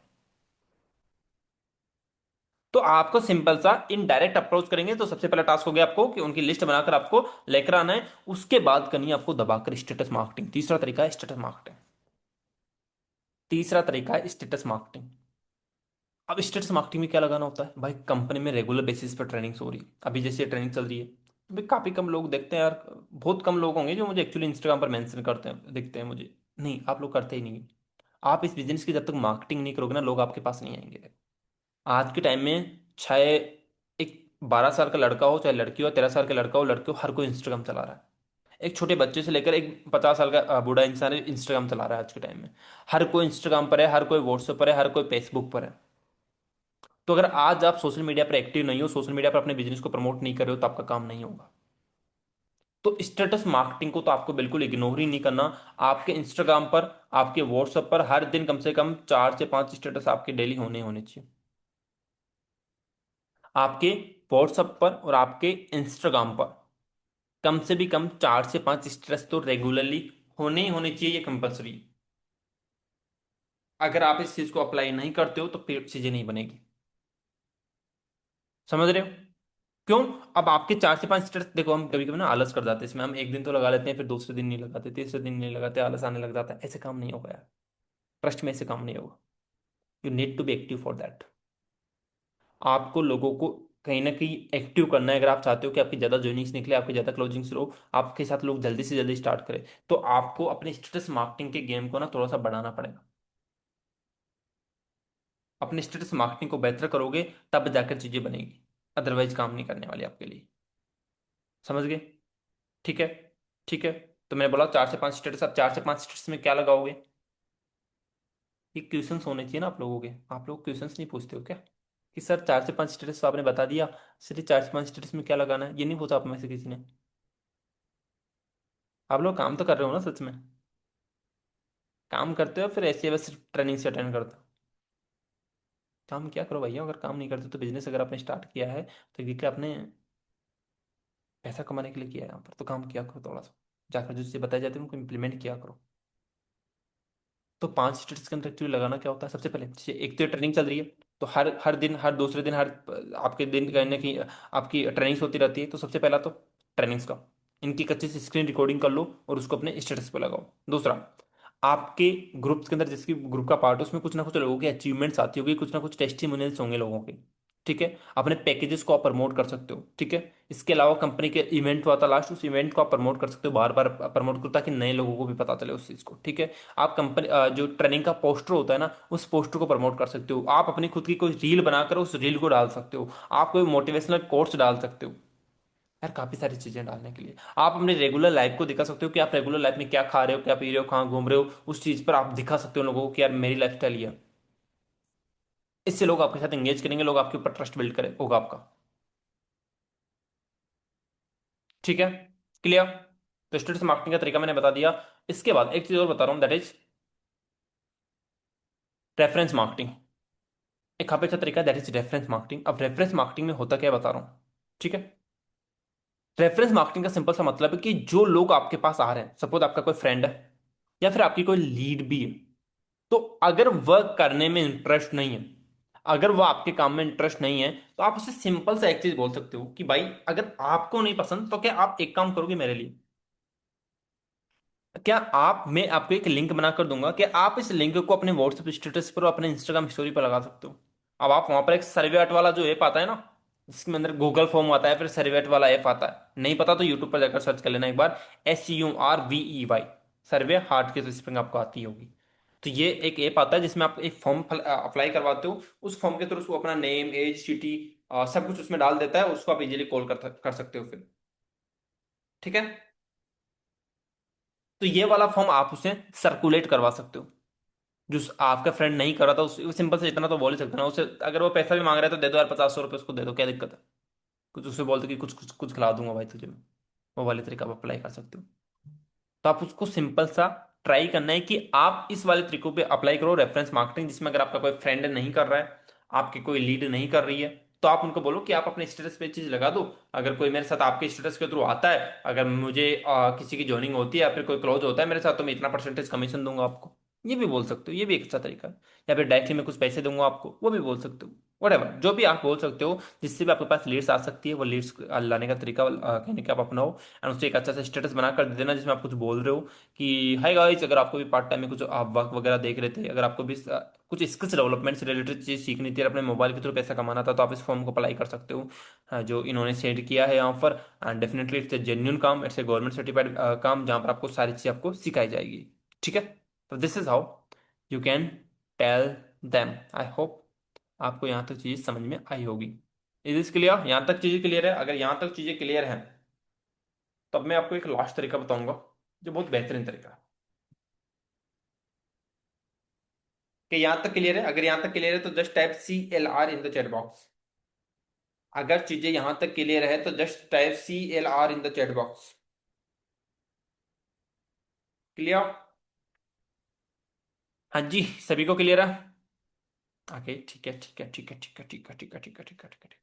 तो आपको सिंपल सा इनडायरेक्ट अप्रोच करेंगे। तो सबसे पहला टास्क हो गया आपको कि उनकी लिस्ट बनाकर आपको लेकर आना है। उसके बाद करनी है आपको दबाकर स्टेटस मार्केटिंग। तीसरा तरीका है स्टेटस मार्केटिंग। तीसरा तरीका है स्टेटस मार्केटिंग। अब स्टेटस मार्केटिंग में क्या लगाना होता है भाई? कंपनी में रेगुलर बेसिस पर ट्रेनिंग्स हो रही है, अभी जैसे ट्रेनिंग चल रही है, भाई काफी कम लोग देखते हैं यार। बहुत कम लोग होंगे जो मुझे एक्चुअली इंस्टाग्राम पर मेंशन करते हैं, दिखते हैं मुझे। नहीं, आप लोग करते ही नहीं। आप इस बिजनेस की जब तक मार्केटिंग नहीं करोगे ना, लोग आपके पास नहीं आएंगे। आज के टाइम में चाहे एक 12 साल का लड़का हो, चाहे लड़की हो, 13 साल का लड़का हो, लड़की हो, हर कोई इंस्टाग्राम चला रहा है। एक छोटे बच्चे से लेकर एक 50 साल का बूढ़ा इंसान है, इंस्टाग्राम चला रहा है आज के टाइम में। हर कोई इंस्टाग्राम पर है, हर कोई व्हाट्सएप पर है, हर कोई फेसबुक पर है। तो अगर आज आप सोशल मीडिया पर एक्टिव नहीं हो, सोशल मीडिया पर अपने बिजनेस को प्रमोट नहीं कर रहे हो, तो आपका काम नहीं होगा। तो स्टेटस मार्केटिंग को तो आपको बिल्कुल इग्नोर ही नहीं करना। आपके इंस्टाग्राम पर, आपके व्हाट्सएप पर हर दिन कम से कम 4 से 5 स्टेटस आपके डेली होने होने चाहिए। आपके व्हाट्सएप पर और आपके इंस्टाग्राम पर कम से भी कम 4 से 5 स्टेटस तो रेगुलरली होने ही होने चाहिए, ये कंपलसरी। अगर आप इस चीज को अप्लाई नहीं करते हो तो फिर चीजें नहीं बनेगी। समझ रहे हो? क्यों? अब आपके 4 से 5 स्टेटस देखो, हम कभी कभी ना आलस कर जाते हैं इसमें, हम एक दिन तो लगा लेते हैं, फिर दूसरे दिन नहीं लगाते, तीसरे दिन नहीं लगाते, आलस आने लग जाता है। ऐसे काम नहीं होगा यार। ट्रस्ट में ऐसे काम नहीं होगा। You need to be active for that. आपको लोगों को कहीं ना कहीं एक्टिव करना है। अगर आप चाहते हो कि आपकी ज्यादा ज्वाइनिंग्स निकले, आपकी ज्यादा क्लोजिंग्स हो, आपके साथ लोग जल्दी से जल्दी स्टार्ट करें, तो आपको अपने स्टेटस मार्केटिंग के गेम को ना थोड़ा सा बढ़ाना पड़ेगा। अपने स्टेटस मार्केटिंग को बेहतर करोगे तब जाकर चीजें बनेगी, अदरवाइज काम नहीं करने वाली आपके लिए। समझ गए? ठीक है। ठीक है। तो मैंने बोला 4 से 5 स्टेटस। अब 4 से 5 स्टेटस में क्या लगाओगे? ये क्वेश्चंस होने चाहिए ना आप लोगों के। आप लोग क्वेश्चंस नहीं पूछते हो क्या कि सर 4 से 5 स्टेटस तो आपने बता दिया, सर 4 से 5 स्टेटस में क्या लगाना है? ये नहीं पूछा आप में से किसी ने? आप लोग काम तो कर रहे हो ना सच में? काम करते हो फिर ऐसे बस ट्रेनिंग से अटेंड करते हो? काम क्या करो भैया। अगर काम नहीं करते तो बिजनेस अगर आपने स्टार्ट किया है तो क्योंकि आपने पैसा कमाने के लिए किया है यहाँ पर, तो काम किया करो थोड़ा सा। जाकर जो चीज़ें बताई जाती है उनको इम्प्लीमेंट किया करो। तो 5 स्टेट्स के अंदर एक्चुअली लगाना क्या होता है? सबसे पहले जैसे एक तो ट्रेनिंग चल रही है, तो हर हर दिन, हर दूसरे दिन, हर आपके दिन कहीं ना कहीं आपकी ट्रेनिंग्स होती रहती है। तो सबसे पहला तो ट्रेनिंग्स का इनकी अच्छी सी स्क्रीन रिकॉर्डिंग कर लो और उसको अपने स्टेटस पे लगाओ। दूसरा, आपके ग्रुप्स के अंदर, जिसकी ग्रुप का पार्ट है, उसमें कुछ ना कुछ लोगों की अचीवमेंट्स आती होगी, कुछ ना कुछ टेस्टिमोनियल्स होंगे लोगों के। ठीक है। अपने पैकेजेस को आप प्रमोट कर सकते हो। ठीक है। इसके अलावा कंपनी के इवेंट हुआ था लास्ट, उस इवेंट को आप प्रमोट कर सकते हो, बार बार प्रमोट करो ताकि नए लोगों को भी पता चले उस चीज़ को। ठीक है। आप कंपनी जो ट्रेनिंग का पोस्टर होता है ना, उस पोस्टर को प्रमोट कर सकते हो। आप अपनी खुद की कोई रील बनाकर उस रील को डाल सकते हो। आप कोई मोटिवेशनल कोट्स डाल सकते हो। यार काफी सारी चीजें डालने के लिए आप अपने रेगुलर लाइफ को दिखा सकते हो कि आप रेगुलर लाइफ में क्या खा रहे हो, क्या पी रहे हो, कहाँ घूम रहे हो। उस चीज पर आप दिखा सकते हो लोगों को कि यार मेरी लाइफ स्टाइल ये है। इससे लोग आपके साथ एंगेज करेंगे, लोग आपके ऊपर ट्रस्ट बिल्ड करे होगा आपका। ठीक है। क्लियर? तो स्टेटस मार्केटिंग का तरीका मैंने बता दिया। इसके बाद एक चीज और बता रहा हूँ, दैट इज रेफरेंस मार्केटिंग। एक काफी अच्छा तरीका है, दैट इज रेफरेंस मार्केटिंग। अब रेफरेंस मार्केटिंग में होता क्या है बता रहा हूँ, ठीक है। रेफरेंस मार्केटिंग का सिंपल सा मतलब है कि जो लोग आपके पास आ रहे हैं, सपोज आपका कोई फ्रेंड है या फिर आपकी कोई लीड भी है, तो अगर वह करने में इंटरेस्ट नहीं है, अगर वह आपके काम में इंटरेस्ट नहीं है, तो आप उसे सिंपल सा एक चीज बोल सकते हो कि भाई अगर आपको नहीं पसंद तो क्या आप एक काम करोगे मेरे लिए? क्या आप, मैं आपको एक लिंक बना कर दूंगा कि आप इस लिंक को अपने व्हाट्सएप स्टेटस पर और अपने इंस्टाग्राम स्टोरी पर लगा सकते हो। अब आप वहां पर एक सर्वेट वाला जो ऐप आता है ना, जिसके अंदर गूगल फॉर्म आता है, फिर सर्वेट वाला ऐप आता है, नहीं पता तो यूट्यूब पर जाकर सर्च कर लेना एक बार, SURVEY, सर्वे हार्ट की स्पेलिंग आपको आती होगी। तो ये एक ऐप आता है जिसमें आप एक फॉर्म अप्लाई करवाते हो, उस फॉर्म के थ्रू उसको अपना नेम, एज, सिटी सब कुछ उसमें डाल देता है, उसको आप इजीली कॉल कर सकते हो फिर। ठीक है। तो ये वाला फॉर्म आप उसे सर्कुलेट करवा सकते हो। जो आपका फ्रेंड नहीं कर रहा था उस सिंपल से इतना तो बोल ही सकते हो ना उसे, अगर वो पैसा भी मांग रहा है तो दे दो यार, 500 रुपये उसको दे दो, क्या दिक्कत है? कुछ उसे बोलते कि कुछ कुछ कुछ खिला दूंगा भाई तुझे मैं। वो वाले तरीका आप अप्लाई कर सकते हो। तो आप उसको सिंपल सा ट्राई करना है कि आप इस वाले तरीकों पे अप्लाई करो रेफरेंस मार्केटिंग, जिसमें अगर आपका कोई फ्रेंड नहीं कर रहा है, आपकी कोई लीड नहीं कर रही है, तो आप उनको बोलो कि आप अपने स्टेटस पे चीज लगा दो। अगर कोई मेरे साथ आपके स्टेटस के थ्रू आता है, अगर मुझे किसी की ज्वाइनिंग होती है या फिर कोई क्लोज होता है मेरे साथ, तो मैं इतना परसेंटेज कमीशन दूंगा आपको। ये भी बोल सकते हो, ये भी एक अच्छा तरीका है। या फिर डायरेक्टली मैं कुछ पैसे दूंगा आपको, वो भी बोल सकते हो। वटेवर जो भी आप बोल सकते हो, जिससे भी आपके पास लीड्स आ सकती है, वो लीड्स लाने का तरीका कहने का आप अपनाओ। एंड उससे एक अच्छा सा स्टेटस बना कर दे देना जिसमें आप कुछ बोल रहे हो कि हाय गाइस, अगर आपको भी पार्ट टाइम में कुछ आप वर्क वगैरह देख रहे थे, अगर आपको भी कुछ स्किल्स डेवलपमेंट से रिलेटेड चीज सीखनी थी और अपने मोबाइल के थ्रू पैसा कमाना था, तो आप इस फॉर्म को अप्लाई कर सकते हो। जो इन्होंने सेंड किया है यहाँ पर। And definitely it's a genuine काम, इट्स ए गवर्नमेंट सर्टिफाइड काम, जहाँ पर आपको सारी चीज़ आपको सिखाई जाएगी। ठीक है। तो this is how you can tell them. I hope आपको यहाँ तक चीज़ समझ में आई होगी। Is this clear? यहाँ तक चीज़ें क्लियर है? अगर यहाँ तक चीज़ें क्लियर हैं, तब मैं आपको एक लास्ट तरीका बताऊंगा, जो बहुत बेहतरीन तरीका है। कि यहां तक क्लियर है? अगर यहां तक क्लियर है तो just type CLR in the chat box. अगर चीजें यहां तक क्लियर है तो just type CLR in the chat box. Clear? हाँ जी, सभी को क्लियर है? ओके, ठीक है ठीक है ठीक है ठीक है ठीक है ठीक है ठीक है ठीक है ठीक है।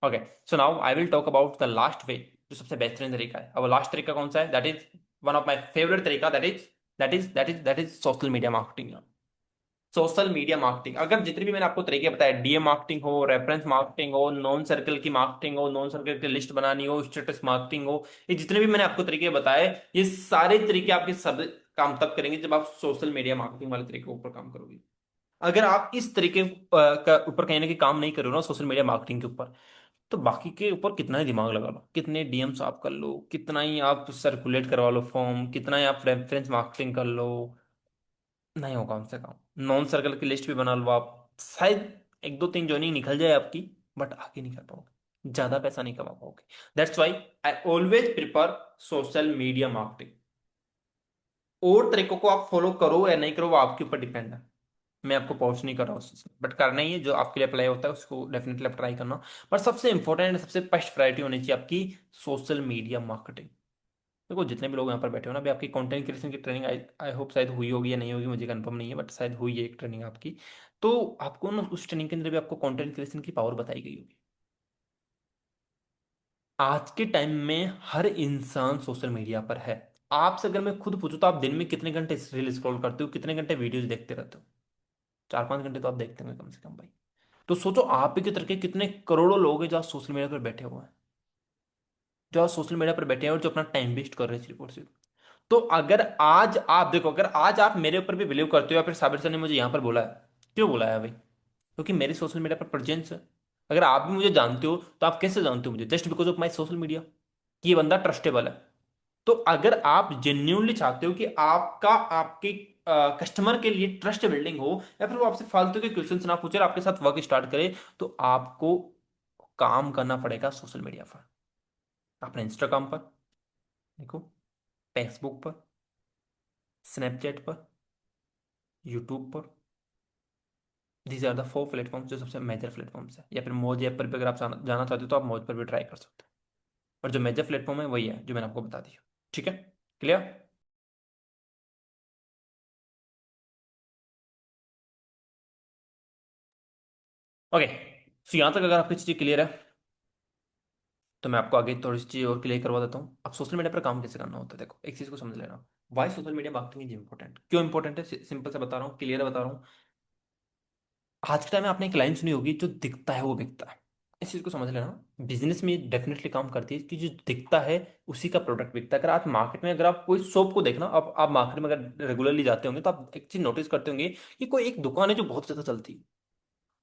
Okay, so now I will talk about the last way, जो सबसे बेहतरीन तरीका है। अब लास्ट तरीका कौन सा है? That is one of my favourite तरीका, that is social media marketing. Social media marketing, अगर जितने भी मैंने आपको तरीके बताए, डीएम मार्केटिंग हो, रेफरेंस मार्केटिंग हो, नॉन सर्कल की मार्केटिंग हो, नॉन सर्कल की लिस्ट बनानी हो, स्टेटस मार्केटिंग हो, ये जितने भी मैंने आपको तरीके बताए, ये सारे तरीके आपके सब काम तब करेंगे जब आप सोशल मीडिया मार्केटिंग वाले तरीके के ऊपर काम करोगे। अगर आप इस तरीके का ऊपर कहीं ना कहीं काम नहीं करो ना, सोशल मीडिया मार्केटिंग के ऊपर, तो बाकी के ऊपर कितना ही दिमाग लगा लो, कितने डीएम्स आप कर लो, कितना ही आप सर्कुलेट करवा लो फॉर्म, कितना ही आप रेफरेंस मार्केटिंग कर लो, नहीं होगा हमसे काम। नॉन सर्कल की लिस्ट भी बना लो आप, शायद एक दो तीन ज्वाइनिंग निकल जाए आपकी, बट आगे नहीं कर पाओगे, ज्यादा पैसा नहीं कमा पाओगे। That's why I always prefer social media marketing. और तरीकों को आप फॉलो करो या नहीं करो, वो आपके ऊपर डिपेंड है। मैं आपको पहुंच नहीं कर रहा हूँ, बट करना ही है, जो आपके लिए अप्लाई होता है उसको डेफिनेटली आप ट्राई करना। पर सबसे इंपॉर्टेंट, सबसे फर्स्ट प्रायोरिटी होनी चाहिए आपकी सोशल मीडिया मार्केटिंग। देखो जितने भी लोग यहाँ पर बैठे हो ना, अभी आपकी कंटेंट क्रिएशन की ट्रेनिंग आई आई होप शायद हुई होगी या नहीं होगी, मुझे कंफर्म नहीं है, बट शायद हुई है एक ट्रेनिंग आपकी। तो आपको ना उस ट्रेनिंग के अंदर भी आपको कंटेंट क्रिएशन की पावर बताई गई होगी। आज के टाइम में हर इंसान सोशल मीडिया पर है। आपसे अगर मैं खुद पूछूं तो आप दिन में कितने घंटे रील स्क्रॉल करते हो, कितने घंटे वीडियोस देखते रहते हो? 4-5 घंटे तो आप देखते होंगे कम से कम भाई। तो सोचो आप ही के तरह के कितने करोड़ों लोग हैं जो आज सोशल मीडिया पर बैठे हुए हैं, जो आज सोशल मीडिया पर बैठे हैं और जो अपना टाइम वेस्ट कर रहे हैं सिर्फ और सिर्फ। तो अगर आज आप देखो, अगर आज आप मेरे ऊपर भी बिलीव करते हो या फिर साबिर सर ने मुझे यहां पर बोला है, क्यों बुलाया भाई? क्योंकि मेरी सोशल मीडिया पर प्रेजेंस है। अगर आप भी मुझे जानते हो तो आप कैसे जानते हो मुझे? Just because of my social media, कि ये बंदा ट्रस्टेबल है। तो अगर आप जेन्यूनली चाहते हो कि आपका आपके कस्टमर के लिए ट्रस्ट बिल्डिंग हो, या फिर वो आपसे फालतू के क्वेश्चंस ना पूछे और आपके साथ वर्क स्टार्ट करे, तो आपको काम करना पड़ेगा सोशल मीडिया पर। अपने इंस्टाग्राम पर देखो, फेसबुक पर, स्नैपचैट पर, यूट्यूब पर। दीज आर द 4 प्लेटफॉर्म्स जो सबसे मेजर प्लेटफॉर्म्स है। या फिर मौज ऐप पर भी अगर आप जाना चाहते हो तो आप मौज पर भी ट्राई कर सकते हो। और जो मेजर प्लेटफॉर्म है वही है जो मैंने आपको बता दिया। ठीक है। क्लियर? ओके, सो यहां तक अगर आपकी चीजें क्लियर है, तो मैं आपको आगे थोड़ी सी चीज और क्लियर करवा देता हूँ। अब सोशल मीडिया पर काम कैसे करना होता है, देखो एक चीज को समझ लेना। Why social media marketing is important, क्यों इंपॉर्टेंट है, सिंपल से बता रहा हूँ, क्लियर बता रहा हूँ। आज के टाइम में आपने एक लाइन सुनी होगी, जो दिखता है वो बिकता है। इस चीज को समझ लेना। बिजनेस में डेफिनेटली काम करती है कि जो दिखता है उसी का प्रोडक्ट बिकता है। अगर आज मार्केट में, अगर आप कोई शॉप को देखना, आप मार्केट में अगर रेगुलरली जाते होंगे तो आप एक चीज नोटिस करते होंगे कि कोई एक दुकान है जो बहुत ज्यादा चलती है,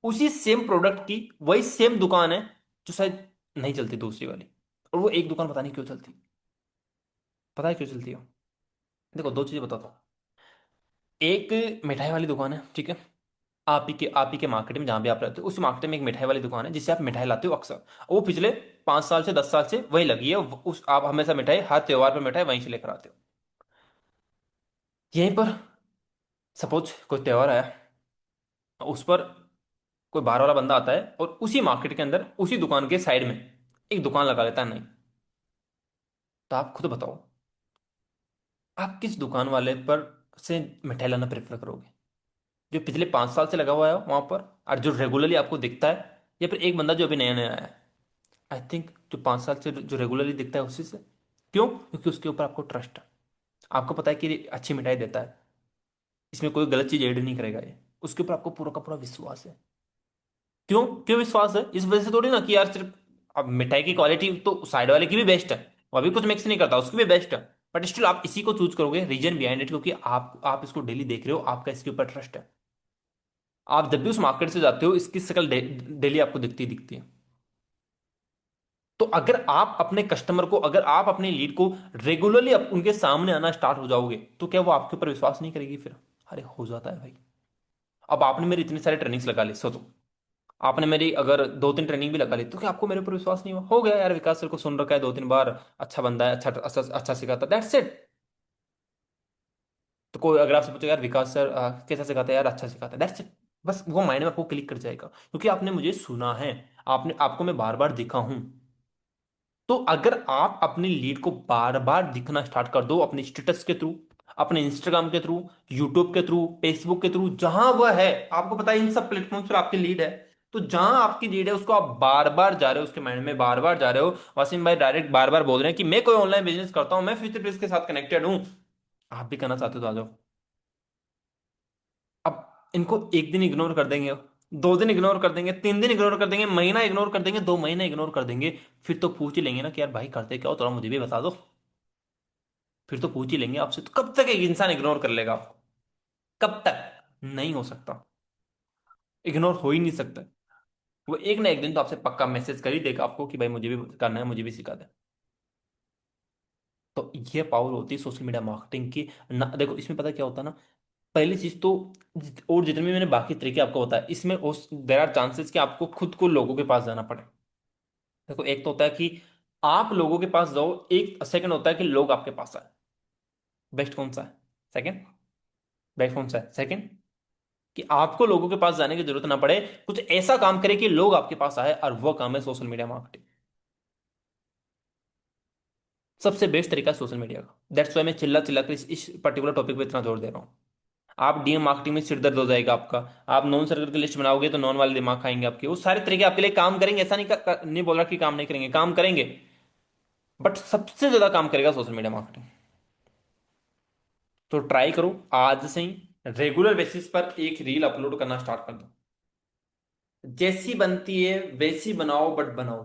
उसी सेम प्रोडक्ट की वही सेम दुकान है जो शायद नहीं चलती दूसरी वाली। और वो एक दुकान पता नहीं क्यों चलती। पता है क्यों चलती है? देखो दो चीजें बताता हूँ। एक मिठाई वाली दुकान है, ठीक है। आप ही के मार्केट में जहां भी आप रहते हो, उस मार्केट में एक मिठाई वाली दुकान है जिससे आप मिठाई लाते हो अक्सर। वो पिछले 5 साल से 10 साल से वही लगी है। उस आप हमेशा मिठाई, हर त्योहार पर मिठाई वहीं से लेकर आते हो। यहीं पर सपोज कोई त्योहार आया, उस पर कोई बाहर वाला बंदा आता है और उसी मार्केट के अंदर उसी दुकान के साइड में एक दुकान लगा लेता है। नहीं, तो आप खुद बताओ, आप किस दुकान वाले पर से मिठाई लाना प्रेफर करोगे? जो पिछले 5 साल से लगा हुआ है वहां पर, और जो रेगुलरली आपको दिखता है, या फिर एक बंदा जो अभी नया नया आया है? आई थिंक जो 5 साल से जो रेगुलरली दिखता है उसी से। क्यों? क्योंकि उसके ऊपर आपको ट्रस्ट है। आपको पता है कि ये अच्छी मिठाई देता है, इसमें कोई गलत चीज ऐड नहीं करेगा ये। उसके ऊपर आपको पूरा का पूरा विश्वास है। क्यों? क्यों विश्वास है? इस वजह से थोड़ी ना कि यार सिर्फ, अब मिठाई की क्वालिटी तो साइड वाले की भी बेस्ट है, वो अभी कुछ मिक्स नहीं करता, उसकी भी बेस्ट है। बट स्टिल आप इसी को चूज करोगे, रीजन बिहाइंड इट, क्योंकि आप इसको डेली देख रहे हो, आपका इसके ऊपर ट्रस्ट है। आप जब भी उस मार्केट से जाते हो, इसकी शक्ल डेली आपको दिखती दिखती है। तो अगर आप अपने कस्टमर को, अगर आप अपने लीड को रेगुलरली उनके सामने आना स्टार्ट हो जाओगे, तो क्या वो आपके ऊपर विश्वास नहीं करेगी फिर? अरे हो जाता है भाई। अब आपने मेरी इतनी सारी ट्रेनिंग्स लगा ली, सोचो, आपने मेरी अगर 2-3 ट्रेनिंग भी लगा ली, तो क्या आपको मेरे ऊपर विश्वास नहीं हुआ? हो गया यार, विकास सर को सुन रखा है 2-3 बार, अच्छा बंदा है, अच्छा अच्छा अच्छा सिखाता, दैट्स इट। तो कोई अगर आपसे पूछे यार विकास सर कैसा सिखाता है, यार अच्छा सिखाता है, दैट्स इट। बस वो माइंड में आपको क्लिक कर जाएगा, क्योंकि आपने मुझे सुना है, आपने, आपको मैं बार बार दिखा हूं। तो अगर आप अपनी लीड को बार बार दिखना स्टार्ट कर दो, अपने स्टेटस के थ्रू, अपने इंस्टाग्राम के थ्रू, यूट्यूब के थ्रू, फेसबुक के थ्रू, जहां वह है, आपको पता है इन सब प्लेटफॉर्म्स पर आपकी लीड है। तो जहां आपकी लीड है उसको आप बार बार जा रहे हो, उसके माइंड में बार बार जा रहे हो। वसीम भाई डायरेक्ट बार बार बोल रहे हैं कि मैं कोई ऑनलाइन बिजनेस करता हूं, मैं फ्यूचर बिजनेस के साथ कनेक्टेड हूं। आप भी करना चाहते हो तो आ जाओ। अब इनको एक दिन इग्नोर कर देंगे, 2 दिन इग्नोर कर देंगे, 3 दिन इग्नोर कर देंगे, महीना इग्नोर कर देंगे, 2 महीने इग्नोर कर देंगे, फिर तो पूछ ही लेंगे ना कि यार भाई करते क्या हो, थोड़ा मुझे भी बता दो। फिर तो पूछ ही लेंगे आपसे। तो कब तक एक इंसान इग्नोर कर लेगा आपको? कब तक? नहीं हो सकता, इग्नोर हो ही नहीं सकता। वो एक ना एक दिन तो आपसे पक्का मैसेज कर ही देगा आपको कि भाई मुझे भी करना है, मुझे भी सिखा दे। तो ये पावर होती है सोशल मीडिया मार्केटिंग की ना। देखो इसमें पता क्या होता है ना, पहली चीज तो, और जितने भी मैंने बाकी तरीके आपको बताया, इसमें उस देर आर चांसेस कि आपको खुद को लोगों के पास जाना पड़े। देखो एक तो होता है कि आप लोगों के पास जाओ, एक सेकंड होता है कि लोग आपके पास आए। बेस्ट कौन सा है? सेकंड। बेस्ट कौन सा है? सेकंड। कि आपको लोगों के पास जाने की जरूरत ना पड़े, कुछ ऐसा काम करे कि लोग आपके पास आए, और वो काम है सोशल मीडिया मार्केटिंग। सबसे बेस्ट तरीका है सोशल मीडिया का। दैट्स वाई मैं चिल्ला चिल्ला कर इस पर्टिकुलर टॉपिक पे इतना जोर दे रहा हूँ। आप डीएम मार्केटिंग में सिर दर्द हो जाएगा आपका। आप नॉन सर्कल की लिस्ट बनाओगे तो नॉन वाले दिमाग खाएंगे आपके। वो सारे तरीके आपके लिए काम करेंगे, ऐसा नहीं नहीं बोल रहा कि काम नहीं करेंगे, काम करेंगे। बट सबसे ज्यादा काम करेगा सोशल मीडिया मार्केटिंग। तो ट्राई करो आज से ही, रेगुलर बेसिस पर एक रील अपलोड करना स्टार्ट कर दो। जैसी बनती है वैसी बनाओ, बट बनाओ।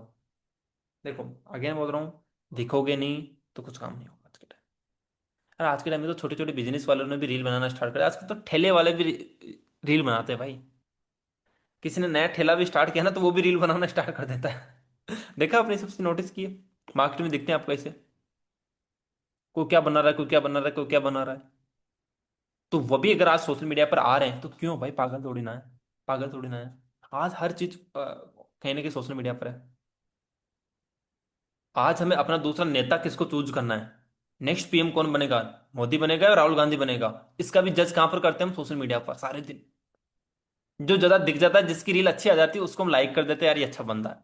देखो अगेन बोल रहा हूँ, दिखोगे नहीं तो कुछ काम नहीं होगा आज के टाइम। और आज के टाइम में तो छोटे छोटे बिजनेस वालों ने भी रील बनाना स्टार्ट किया। आजकल तो ठेले वाले भी रील बनाते हैं भाई। किसी ने नया ठेला भी स्टार्ट किया ना, तो वो भी रील बनाना स्टार्ट कर देता है। देखा आपने, सबसे नोटिस किए? मार्केट में दिखते हैं आपको ऐसे, कोई क्या बना रहा है, कोई क्या बना रहा है, कोई क्या बना रहा है। तो वो भी अगर आज सोशल मीडिया पर आ रहे हैं तो क्यों भाई? पागल थोड़ी ना है, पागल थोड़ी ना है। आज हर चीज कहीं ना कहीं सोशल मीडिया पर है। आज हमें अपना दूसरा नेता किसको चूज करना है, नेक्स्ट पीएम कौन बनेगा, मोदी बनेगा या राहुल गांधी बनेगा, इसका भी जज कहां पर करते हैं हम? सोशल मीडिया पर सारे दिन। जो ज्यादा दिख जाता है, जिसकी रील अच्छी आ जाती है, उसको हम लाइक कर देते हैं, यार ये अच्छा बंदा है।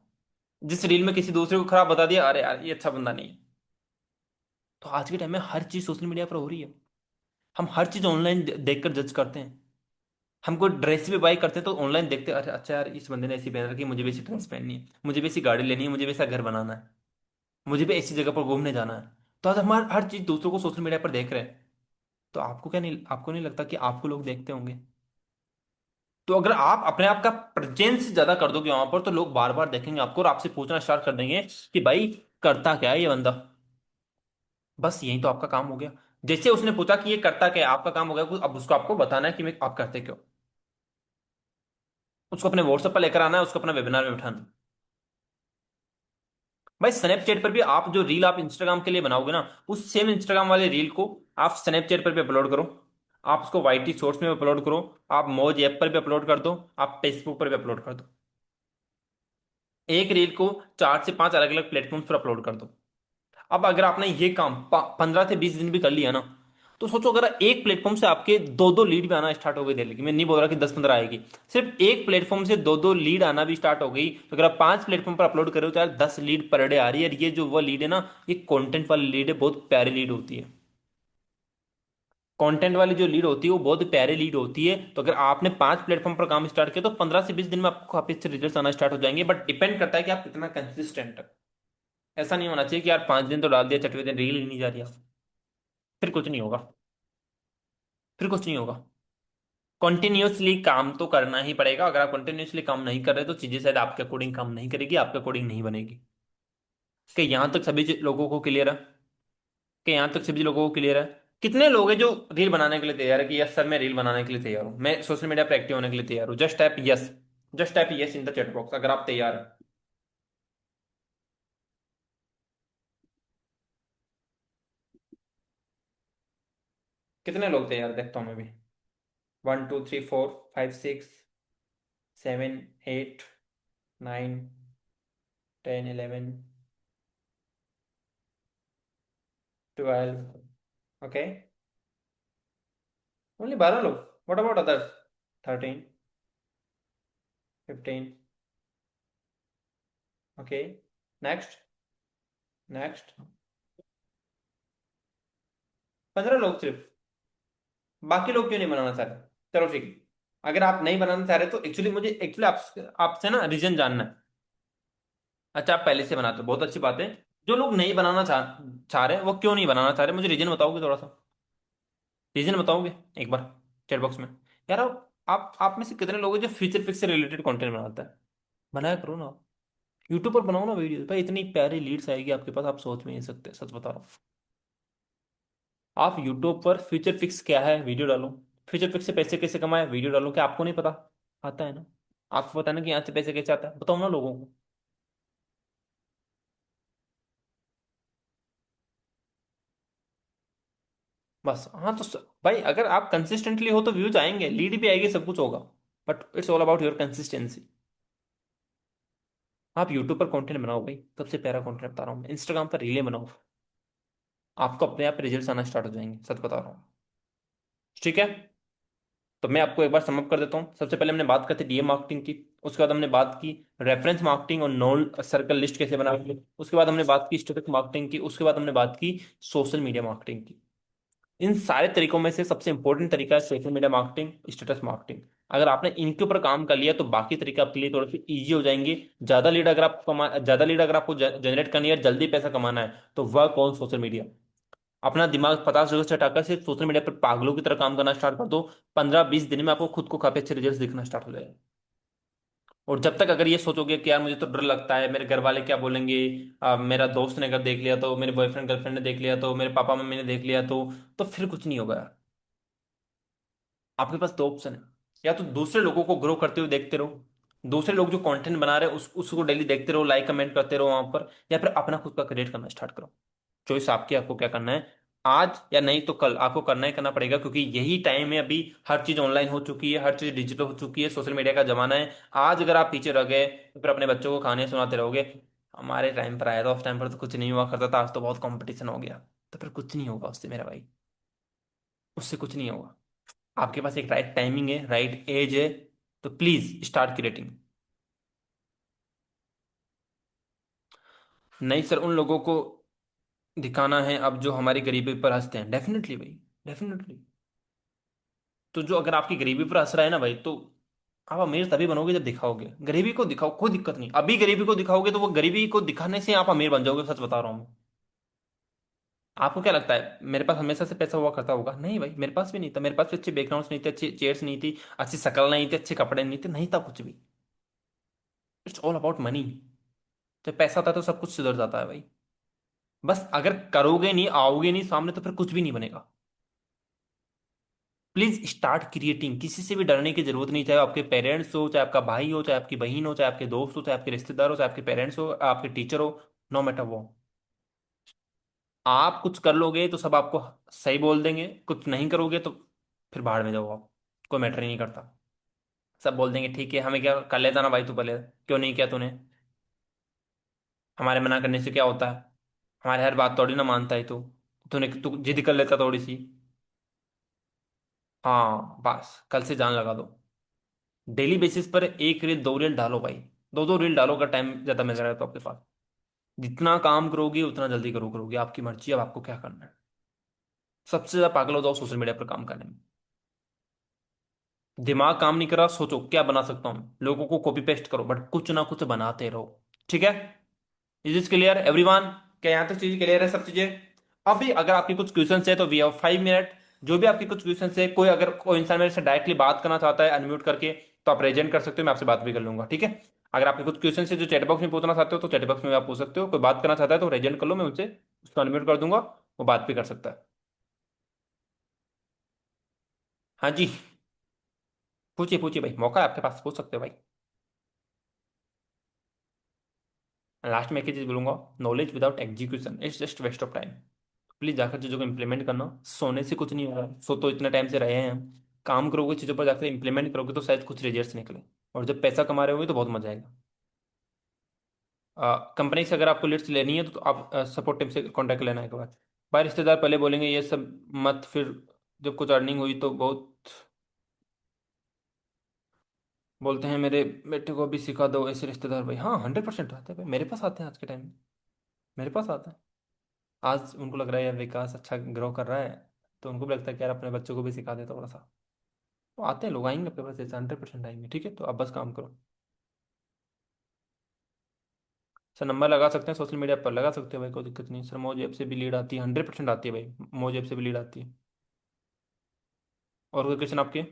जिस रील में किसी दूसरे को खराब बता दिया, अरे यार ये अच्छा बंदा नहीं है। तो आज के टाइम में हर चीज सोशल मीडिया पर हो रही है। हम हर चीज ऑनलाइन देखकर जज करते हैं। हम कोई ड्रेस भी बाई करते हैं तो ऑनलाइन देखते हैं, अरे अच्छा यार इस बंदे ने ऐसी पहन रखी है, मुझे भी ऐसी ड्रेस पहननी है, मुझे भी ऐसी गाड़ी लेनी है, मुझे भी ऐसा घर बनाना है, मुझे भी ऐसी जगह पर घूमने जाना है। तो आज हम हर चीज दूसरों को सोशल मीडिया पर देख रहे हैं। तो आपको नहीं लगता कि आपको लोग देखते होंगे? तो अगर आप अपने आप का प्रेजेंस ज्यादा कर दोगे वहां पर, तो लोग बार बार देखेंगे आपको और आपसे पूछना स्टार्ट कर देंगे कि भाई करता क्या है ये बंदा। बस यही तो आपका काम हो गया। जैसे उसने पूछा कि ये करता क्या है, आपका काम हो गया अब उसको आपको बताना है कि मैं आप करते क्यों। उसको अपने व्हाट्सएप पर लेकर आना है, उसको अपना वेबिनार में बिठाना है। भाई स्नैपचैट पर भी आप जो रील आप इंस्टाग्राम के लिए बनाओगे ना, उस सेम इंस्टाग्राम वाले रील को आप स्नैपचैट पर भी अपलोड करो। आप उसको वाईटी शॉर्ट्स में अपलोड करो। आप मौज ऐप पर भी अपलोड कर दो। आप फेसबुक पर भी अपलोड कर दो। एक रील को 4 से 5 अलग अलग प्लेटफॉर्म्स पर अपलोड कर दो। अब अगर आपने ये काम 15 से 20 दिन भी कर लिया ना, तो सोचो अगर एक प्लेटफॉर्म से आपके दो दो लीड भी आना स्टार्ट हो गई डेली की, मैं नहीं बोल रहा कि 10-15 आएगी, सिर्फ एक प्लेटफॉर्म से दो दो लीड आना भी स्टार्ट हो गई, तो अगर आप 5 प्लेटफॉर्म पर अपलोड करो तो यार 10 लीड पर डे आ रही है। और ये जो वो लीड है ना, ये कंटेंट वाली लीड है, बहुत प्यारी लीड होती है। कंटेंट वाली जो लीड होती है वो बहुत प्यारी लीड होती है। तो अगर आपने 5 प्लेटफॉर्म पर काम स्टार्ट किया तो 15 से 20 दिन में आपको काफी अच्छे रिजल्ट आना स्टार्ट हो जाएंगे। बट डिपेंड करता है कि आप कितना कंसिस्टेंट है। ऐसा नहीं होना चाहिए कि यार 5 दिन तो डाल दिया, छठवें दिन रील ही नहीं जा रही है। फिर कुछ नहीं होगा। फिर कुछ नहीं होगा। कंटिन्यूअसली काम तो करना ही पड़ेगा। अगर आप कंटिन्यूअसली काम नहीं कर रहे तो चीजें शायद आपके अकॉर्डिंग काम नहीं करेगी, आपके अकॉर्डिंग नहीं बनेगी। कि यहाँ तक सभी लोगों को क्लियर है? कि यहाँ तक सभी लोगों को क्लियर है? कितने लोग हैं जो रील बनाने के लिए तैयार है कि यस सर मैं रील बनाने के लिए तैयार हूँ, मैं सोशल मीडिया पर एक्टिव होने के लिए तैयार हूँ? Just type yes. Just type yes in the chat box अगर आप तैयार हैं। कितने लोग तैयार देखता हूँ मैं भी। 1 2 3 4 5 6 7 8 9 10 11 12। ओके। ओनली 12 लोग। What about others? 13, 15। Okay. Next. Next. 15 लोग सिर्फ। बाकी लोग क्यों नहीं बनाना चाह रहे? चलो ठीक है। अगर आप नहीं बनाना चाह रहे तो एक्चुअली मुझे एक्चुअली आपसे ना रीजन जानना है। अच्छा आप पहले से बनाते हो, बहुत अच्छी बात है। जो लोग नहीं बनाना चाह रहे वो क्यों नहीं बनाना चाह रहे, मुझे रीजन बताओगे थोड़ा सा? रीजन बताओगे एक बार चैट बॉक्स में? यार आप में से कितने लोग हैं जो फ्यूचर फिक्स से रिलेटेड कंटेंट बनाता है? बनाया करो ना। यूट्यूब पर बनाओ ना वीडियो भाई, इतनी प्यारी लीड्स आएगी आपके पास, आप सोच भी नहीं सकते, सच बता रहा हूँ। आप यूट्यूब पर फ्यूचर फिक्स क्या है वीडियो डालो। फ्यूचर फिक्स से पैसे कैसे कमाए वीडियो डालो। क्या आपको नहीं पता? आता है ना। आपको पता है ना कि यहाँ से पैसे कैसे आता है, बताओ ना लोगों को। बस हाँ तो भाई अगर आप कंसिस्टेंटली हो तो व्यूज आएंगे, लीड भी आएगी, सब कुछ होगा। But it's all about your consistency. आप यूट्यूब पर कंटेंट बनाओ भाई, सबसे प्यारा कंटेंट बता रहा हूँ मैं। इंस्टाग्राम पर रीलें बनाओ। आपको अपने आप रिजल्ट्स आना स्टार्ट हो जाएंगे, सच बता रहा हूँ। ठीक है। तो मैं आपको एक बार समअप कर देता हूँ। सबसे पहले हमने बात करते डीएम मार्केटिंग की। उसके बाद हमने बात की रेफरेंस मार्केटिंग और नोन सर्कल लिस्ट कैसे बनाएंगे। उसके बाद हमने बात की स्टैटिक मार्केटिंग की। उसके बाद हमने बात की सोशल मीडिया मार्केटिंग की। इन सारे तरीकों में से सबसे इंपॉर्टेंट तरीका है social media marketing, status marketing. अगर आपने इनके ऊपर काम कर लिया तो बाकी तरीके आपके लिए थोड़े से इजी हो जाएंगे। ज्यादा लीड अगर आपको जनरेट करनी है, जल्दी पैसा कमाना है, तो वह कौन सोशल मीडिया। अपना दिमाग 50 जगह से हटाकर सिर्फ सोशल मीडिया पर पागलों की तरह काम करना स्टार्ट कर दो। 15-20 दिन में आपको खुद को काफी अच्छे रिजल्ट दिखना स्टार्ट हो जाएगा। और जब तक अगर ये सोचोगे कि यार मुझे तो डर लगता है, मेरे घर वाले क्या बोलेंगे, मेरा दोस्त ने अगर देख लिया तो, मेरे बॉयफ्रेंड गर्लफ्रेंड ने देख लिया तो, मेरे पापा मम्मी ने देख लिया तो फिर कुछ नहीं होगा यार। आपके पास दो ऑप्शन है। या तो दूसरे लोगों को ग्रो करते हुए देखते रहो, दूसरे लोग जो कंटेंट बना रहे हैं उसको डेली देखते रहो, लाइक कमेंट करते रहो वहां पर, या फिर अपना खुद का क्रिएट करना स्टार्ट करो। चॉइस आपकी, आपको क्या करना है। आज या नहीं तो कल आपको करना ही करना पड़ेगा, क्योंकि यही टाइम है अभी। हर चीज ऑनलाइन हो चुकी है, हर चीज डिजिटल हो चुकी है, सोशल मीडिया का जमाना है। आज अगर आप पीछे रह गए तो फिर अपने बच्चों को कहानियां सुनाते रहोगे, हमारे टाइम पर आया था, उस टाइम पर तो कुछ नहीं हुआ करता था, आज तो बहुत कंपटीशन हो गया। तो फिर कुछ नहीं होगा उससे मेरा भाई। उससे कुछ नहीं होगा। आपके पास एक राइट टाइमिंग है, राइट एज है, तो प्लीज स्टार्ट क्रिएटिंग। नहीं सर, उन लोगों को दिखाना है अब जो हमारी गरीबी पर हंसते हैं, डेफिनेटली भाई, डेफिनेटली। तो जो अगर आपकी गरीबी पर हंस रहा है ना भाई, तो आप अमीर तभी बनोगे जब दिखाओगे, गरीबी को दिखाओ, कोई दिक्कत नहीं, अभी गरीबी को दिखाओगे तो वो गरीबी को दिखाने से आप अमीर बन जाओगे, सच बता रहा हूँ मैं। आपको क्या लगता है मेरे पास हमेशा से पैसा हुआ करता होगा? नहीं भाई, मेरे पास भी नहीं था, मेरे पास भी अच्छे बैकग्राउंड्स नहीं थे, अच्छी चेयर्स नहीं थी, अच्छी शक्ल नहीं थी, अच्छे कपड़े नहीं थे, नहीं था कुछ भी। It's all about money. जब पैसा आता है तो सब कुछ सुधर जाता है भाई। बस अगर करोगे नहीं, आओगे नहीं सामने, तो फिर कुछ भी नहीं बनेगा। प्लीज स्टार्ट क्रिएटिंग, किसी से भी डरने की जरूरत नहीं, चाहे आपके पेरेंट्स हो, चाहे आपका भाई हो, चाहे आपकी बहन हो, चाहे आपके दोस्त हो, चाहे आपके रिश्तेदार हो, चाहे आपके पेरेंट्स हो, आपके टीचर हो, नो मैटर वो। आप कुछ कर लोगे तो सब आपको सही बोल देंगे, कुछ नहीं करोगे तो फिर भाड़ में जाओ आप, कोई मैटर ही नहीं करता। सब बोल देंगे ठीक है, हमें क्या, कर लेता ना भाई तू पहले, क्यों नहीं किया तूने, हमारे मना करने से क्या होता है, हमारे हर बात थोड़ी ना मानता है तू, तू जिद कर लेता थोड़ी सी। हाँ बस कल से जान लगा दो, डेली बेसिस पर एक रील, दो रील डालो भाई, दो दो रील डालो, का टाइम ज्यादा मिल रहा है तो आपके पास। जितना काम करोगे उतना जल्दी करोगे, आपकी मर्जी, अब आपको क्या करना है। सबसे ज्यादा पागल हो जाओ सोशल मीडिया पर काम करने में। दिमाग काम नहीं कर रहा, सोचो क्या बना सकता हूँ, लोगों को कॉपी पेस्ट करो, बट कुछ ना कुछ बनाते रहो। ठीक है? Is is clear everyone? क्या यहाँ तक चीज क्लियर है, सब चीजें? अभी अगर आपकी कुछ क्वेश्चन है तो वी हैव 5 मिनट। जो भी आपकी कुछ क्वेश्चन है, कोई अगर कोई इंसान मेरे से डायरेक्टली बात करना चाहता है अनम्यूट करके, तो आप प्रेजेंट कर सकते हो, मैं आपसे बात भी कर लूंगा, ठीक है? अगर आपके कुछ क्वेश्चन है जो चैट बॉक्स में पूछना चाहते हो तो चैट बॉक्स में आप पूछ सकते हो, कोई बात करना चाहता है तो प्रेजेंट कर लो, मैं उनसे उसको अनम्यूट कर दूंगा, वो बात भी कर सकता है। हाँ जी, पूछिए पूछिए भाई, मौका है आपके पास, पूछ सकते हो भाई। लास्ट में एक ही चीज बोलूंगा, knowledge without execution it's just waste of time. Please जाकर चीजों को इंप्लीमेंट करना, सोने से कुछ नहीं होगा, सो तो इतने टाइम से रहे हैं हम। काम करोगे, चीजों पर जाकर इंप्लीमेंट करोगे तो शायद कुछ रिजल्ट्स निकले, और जब पैसा कमा रहे होगे तो बहुत मजा आएगा। कंपनी से अगर आपको लीड्स लेनी है तो आप सपोर्ट टीम से कांटेक्ट लेना है एक बार। भाई रिश्तेदार पहले बोलेंगे ये सब मत, फिर जब कुछ अर्निंग हुई तो बहुत बोलते हैं मेरे बेटे को भी सिखा दो, ऐसे रिश्तेदार भाई, हाँ 100% आते हैं भाई, मेरे पास आते हैं आज के टाइम में, मेरे पास आते हैं। आज उनको लग रहा है यार विकास अच्छा ग्रो कर रहा है, तो उनको भी लगता है कि यार अपने बच्चों को भी सिखा दे थोड़ा सा। तो आते हैं लोग, आएंगे आपके पास, ऐसे 100% आएंगे, ठीक है? तो आप बस काम करो। सर नंबर लगा सकते हैं, सोशल मीडिया पर लगा सकते हो भाई, कोई दिक्कत नहीं सर, मौज ऐप से भी लीड आती है, 100% आती है भाई, मौज ऐप से भी लीड आती है। और कोई क्वेश्चन आपके?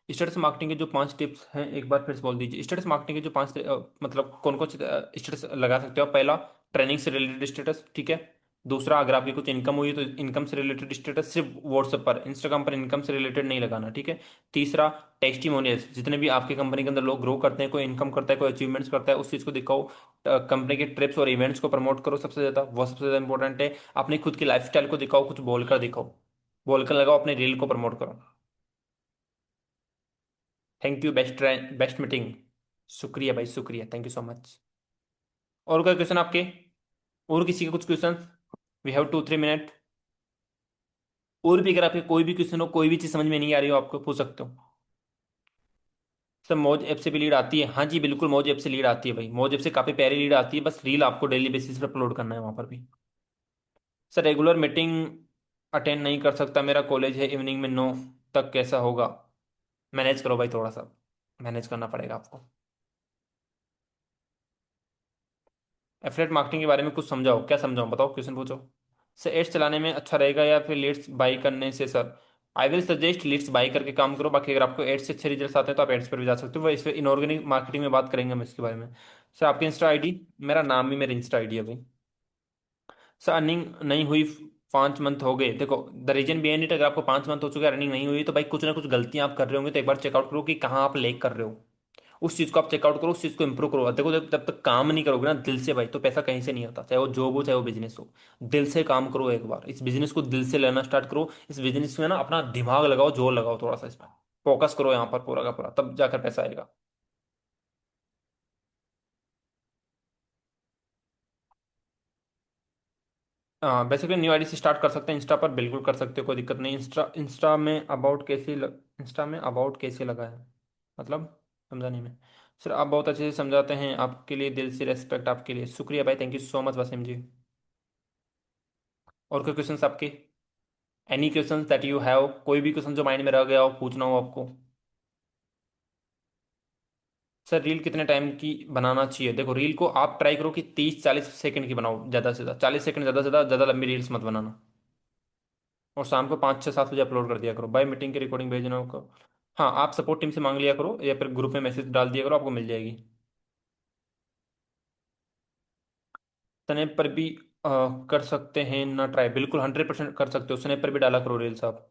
स्टेटस मार्केटिंग के जो 5 टिप्स हैं एक बार फिर से बोल दीजिए, स्टेटस मार्केटिंग के जो मतलब कौन कौन से स्टेटस लगा सकते हो आप? पहला, ट्रेनिंग से रिलेटेड स्टेटस, ठीक है। दूसरा, अगर आपकी कुछ इनकम हुई है तो इनकम से रिलेटेड स्टेटस सिर्फ व्हाट्सएप पर, इंस्टाग्राम पर इनकम से रिलेटेड नहीं लगाना, ठीक है। तीसरा, टेस्टिमोनियल्स, जितने भी आपके कंपनी के अंदर लोग ग्रो करते हैं, कोई इनकम करता है, कोई अचीवमेंट्स करता है, उस चीज़ को दिखाओ। कंपनी के ट्रिप्स और इवेंट्स को प्रमोट करो, सबसे ज़्यादा वो सबसे ज़्यादा इंपॉर्टेंट है। अपनी खुद की लाइफस्टाइल को दिखाओ, कुछ बोलकर दिखाओ, बोलकर लगाओ, अपने रील को प्रमोट करो। Thank you, best best meeting. शुक्रिया भाई, शुक्रिया, थैंक यू सो मच। और कोई क्वेश्चन आपके? और किसी के कुछ क्वेश्चन? We have 2-3 minute. और भी अगर आपके कोई भी क्वेश्चन हो, कोई भी चीज़ समझ में नहीं आ रही हो, आपको पूछ सकते हो। सर मौज ऐप से भी लीड आती है, हाँ जी बिल्कुल, मौज ऐप से लीड आती है भाई, मौज ऐप से काफ़ी प्यारी लीड आती है, बस रील आपको डेली बेसिस पर अपलोड करना है वहाँ पर भी। सर रेगुलर मीटिंग अटेंड नहीं कर सकता, मेरा कॉलेज है इवनिंग में 9 तक, कैसा होगा? मैनेज करो भाई थोड़ा सा, मैनेज करना पड़ेगा आपको। एफिलिएट मार्केटिंग के बारे में कुछ समझाओ, क्या समझाओ बताओ, क्वेश्चन पूछो। सर एड्स चलाने में अच्छा रहेगा या फिर लीड्स बाई करने से? Sir I will suggest leads buy करके काम करो, बाकी अगर आपको एड्स से अच्छे रिजल्ट्स आते हैं तो आप एड्स पर भी जा सकते हो, वो इस इनऑर्गेनिक मार्केटिंग में बात करेंगे हम इसके बारे में। सर आपकी इंस्टा आईडी? मेरा नाम ही मेरी इंस्टा आईडी है भाई। सर अर्निंग नहीं हुई, 5 मंथ हो गए, देखो द रीजन बिहाइंड इट, अगर आपको 5 मंथ हो चुके अर्निंग नहीं हुई तो भाई कुछ ना कुछ गलतियां आप कर रहे होंगे, तो एक बार चेकआउट करो कि कहाँ आप लेक कर रहे हो, उस चीज को आप चेकआउट करो, उस चीज को इंप्रूव करो। देखो जब तब तक काम नहीं करोगे ना दिल से भाई, तो पैसा कहीं से नहीं आता, चाहे वो जॉब हो चाहे वो बिजनेस हो। दिल से काम करो, एक बार इस बिजनेस को दिल से लेना स्टार्ट करो, इस बिजनेस में ना अपना दिमाग लगाओ, जोर लगाओ थोड़ा सा, इसमें फोकस करो यहाँ पर पूरा का पूरा, तब जाकर पैसा आएगा। बेसिकली न्यू आईडी से स्टार्ट कर सकते हैं, इंस्टा पर बिल्कुल कर सकते हो, कोई दिक्कत नहीं। इंस्टा में अबाउट कैसे लगा है, मतलब समझा नहीं मैं। सर आप बहुत अच्छे से समझाते हैं, आपके लिए दिल से रेस्पेक्ट, आपके लिए शुक्रिया भाई, thank you so much Wasim ji. और कोई क्वेश्चन आपके? Any question that you have, कोई भी क्वेश्चन जो माइंड में रह गया हो, पूछना हो आपको? सर रील कितने टाइम की बनाना चाहिए? देखो रील को आप ट्राई करो कि 30-40 सेकंड की बनाओ, ज़्यादा से ज़्यादा 40 सेकंड, ज़्यादा लंबी रील्स मत बनाना। और शाम को 5 6 7 बजे अपलोड कर दिया करो, बाय मीटिंग की रिकॉर्डिंग भेजना होगा। हाँ, आप सपोर्ट टीम से मांग लिया करो या फिर ग्रुप में मैसेज डाल दिया करो, आपको मिल जाएगी। स्नैप पर भी कर सकते हैं ना ट्राई? बिल्कुल 100% कर सकते हो, स्नैप पर भी डाला करो रील्स आप।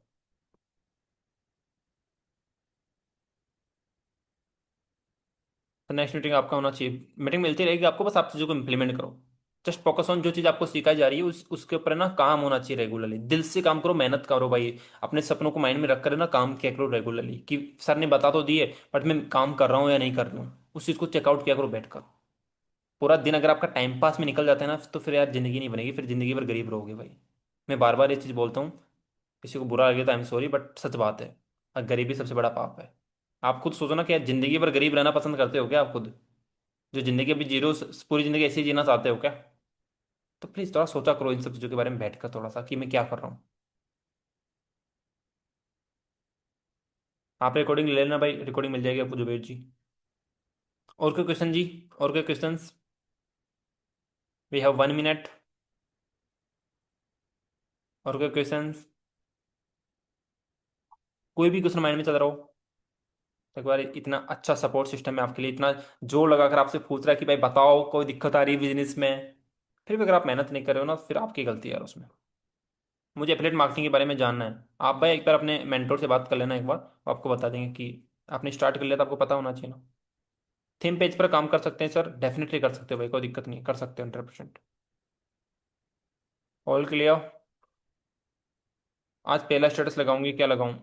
तो नेक्स्ट मीटिंग आपका होना चाहिए, मीटिंग मिलती रहेगी आपको, बस आप चीज़ों को इम्प्लीमेंट करो। जस्ट फोकस ऑन जो चीज़ आपको सिखाई जा रही है, उसके ऊपर ना काम होना चाहिए रेगुलरली, दिल से काम करो, मेहनत करो भाई। अपने सपनों को माइंड में रख कर ना काम किया करो रेगुलरली, कि सर ने बता तो दिए बट मैं काम कर रहा हूँ या नहीं कर रहा हूँ, उस चीज़ को चेकआउट किया करो बैठ कर। पूरा दिन अगर आपका टाइम पास में निकल जाता है ना, तो फिर यार जिंदगी नहीं बनेगी, फिर जिंदगी भर गरीब रहोगे भाई। मैं बार बार ये चीज़ बोलता हूँ, किसी को बुरा लगे तो आई एम सॉरी, बट सच बात है। और गरीबी सबसे बड़ा पाप है। आप खुद सोचो ना कि यार जिंदगी भर गरीब रहना पसंद करते हो क्या आप खुद? जो जिंदगी अभी जीरो, पूरी जिंदगी ऐसे ही जीना चाहते हो क्या? तो प्लीज थोड़ा सोचा करो इन सब चीजों के बारे में बैठकर थोड़ा सा, कि मैं क्या कर रहा हूँ। आप रिकॉर्डिंग ले लेना भाई, रिकॉर्डिंग मिल जाएगी आपको जुबेर जी। और कोई क्वेश्चन जी? और कोई क्वेश्चन? We have 1 minute. और कोई क्वेश्चन? कोई भी क्वेश्चन माइंड में चल रहा हो? एक बार, इतना अच्छा सपोर्ट सिस्टम है आपके लिए, इतना जोर लगाकर आपसे पूछ रहा है कि भाई बताओ कोई दिक्कत आ रही है बिजनेस में, फिर भी अगर आप मेहनत नहीं कर रहे हो ना, फिर आपकी गलती है यार उसमें। मुझे एफिलिएट मार्केटिंग के बारे में जानना है, आप भाई एक बार अपने मेंटोर से बात कर लेना एक बार, वो आपको बता देंगे कि आपने स्टार्ट कर लिया तो आपको पता होना चाहिए ना। थीम पेज पर काम कर सकते हैं सर, डेफिनेटली कर सकते हो भाई, कोई दिक्कत नहीं है, कर सकते हो 100%। All clear. आज पहला स्टेटस लगाऊंगी, क्या लगाऊं?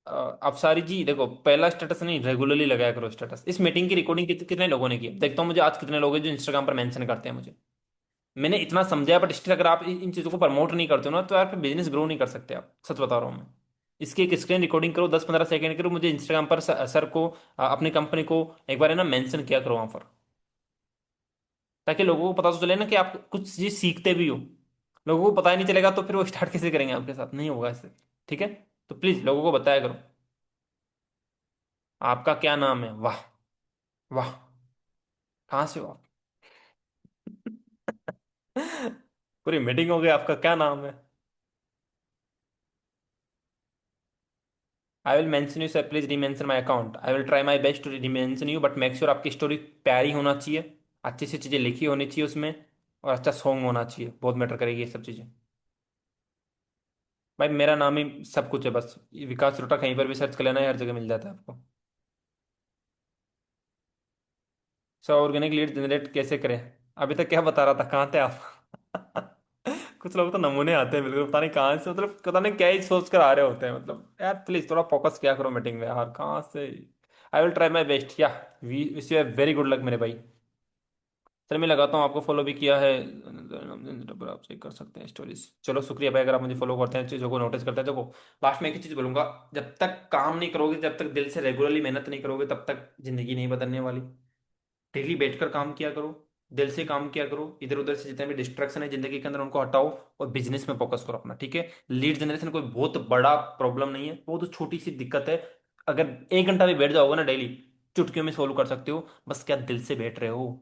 अफसारी जी देखो, पहला स्टेटस नहीं, रेगुलरली लगाया करो स्टेटस। इस मीटिंग की रिकॉर्डिंग कितने लोगों ने की है? देखता हूँ मुझे आज कितने लोग हैं जो इंस्टाग्राम पर मेंशन करते हैं मुझे। मैंने इतना समझाया बट स्टिल अगर आप इन चीज़ों को प्रमोट नहीं करते हो ना, तो यार फिर बिजनेस ग्रो नहीं कर सकते आप, सच बता रहा हूँ मैं। इसकी एक स्क्रीन रिकॉर्डिंग करो, 10 15 सेकंड करो, मुझे इंस्टाग्राम पर सर को, अपनी कंपनी को एक बार है ना मेंशन किया करो वहां पर, ताकि लोगों को पता तो चले ना कि आप कुछ चीज सीखते भी हो। लोगों को पता ही नहीं चलेगा तो फिर वो स्टार्ट कैसे करेंगे आपके साथ? नहीं होगा इससे। ठीक है, तो प्लीज लोगों को बताया करो। आपका क्या नाम है? वाह, वाह। कहाँ से हो आप? पूरी मीटिंग हो गई, आपका क्या नाम है? I will mention you sir, please remention my account, I will try my best to remention you, but make sure आपकी स्टोरी प्यारी होना चाहिए, अच्छी सी चीज़ें लिखी होनी चाहिए उसमें, और अच्छा सॉन्ग होना चाहिए, बहुत मैटर करेगी ये सब चीज़ें। भाई मेरा नाम ही सब कुछ है, बस विकास रोटा कहीं पर भी सर्च कर लेना है, हर जगह मिल जाता है आपको। सर ऑर्गेनिक लीड जनरेट कैसे करें? अभी तक क्या बता रहा था, कहाँ थे आप? कुछ लोग तो नमूने आते हैं बिल्कुल, पता नहीं कहाँ से, मतलब पता नहीं क्या ही सोच कर आ रहे होते हैं, मतलब यार प्लीज थोड़ा फोकस किया करो मीटिंग में यार, कहाँ से? I will try my best, या we wish you very good luck मेरे भाई। सर मैं लगाता हूँ, आपको फॉलो भी किया है, आप चेक कर सकते हैं स्टोरीज। चलो शुक्रिया भाई, अगर आप मुझे फॉलो करते हैं, चीज़ों को नोटिस करते हैं। देखो लास्ट में एक ही चीज़ बोलूंगा, जब तक काम नहीं करोगे, जब तक दिल से रेगुलरली मेहनत नहीं करोगे, तब तक जिंदगी नहीं बदलने वाली। डेली बैठकर काम किया करो, दिल से काम किया करो, इधर उधर से जितने भी डिस्ट्रैक्शन है जिंदगी के अंदर उनको हटाओ, और बिजनेस में फोकस करो अपना। ठीक है, लीड जनरेशन कोई बहुत बड़ा प्रॉब्लम नहीं है, वो तो छोटी सी दिक्कत है। अगर 1 घंटा भी बैठ जाओगे ना डेली, चुटकियों में सोल्व कर सकते हो, बस क्या दिल से बैठ रहे हो?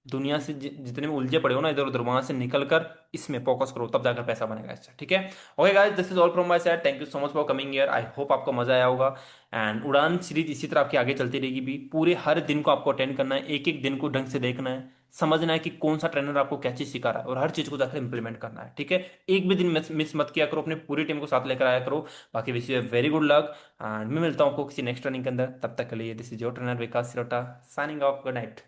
दुनिया से जितने भी उलझे पड़े हो ना इधर उधर, वहां से निकल कर इसमें फोकस करो, तब जाकर पैसा बनेगा इससे। ठीक है, okay guys, this is all from my side, thank you so much for coming here, I hope आपको मजा आया होगा। एंड उड़ान सीरीज इसी तरह आपकी आगे चलती रहेगी भी, पूरे हर दिन को आपको अटेंड करना है, एक एक दिन को ढंग से देखना है, समझना है कि कौन सा ट्रेनर आपको क्या चीज सिखा रहा है, और हर चीज को जाकर इंप्लीमेंट करना है। ठीक है, एक भी दिन मिस मत किया करो, अपनी पूरी टीम को साथ लेकर आया करो। बाकी wish you very good luck, and मैं मिलता हूँ आपको किसी नेक्स्ट ट्रेनिंग के अंदर, तब तक के लिए this is your trainer Vikas Sirota, signing off, good night.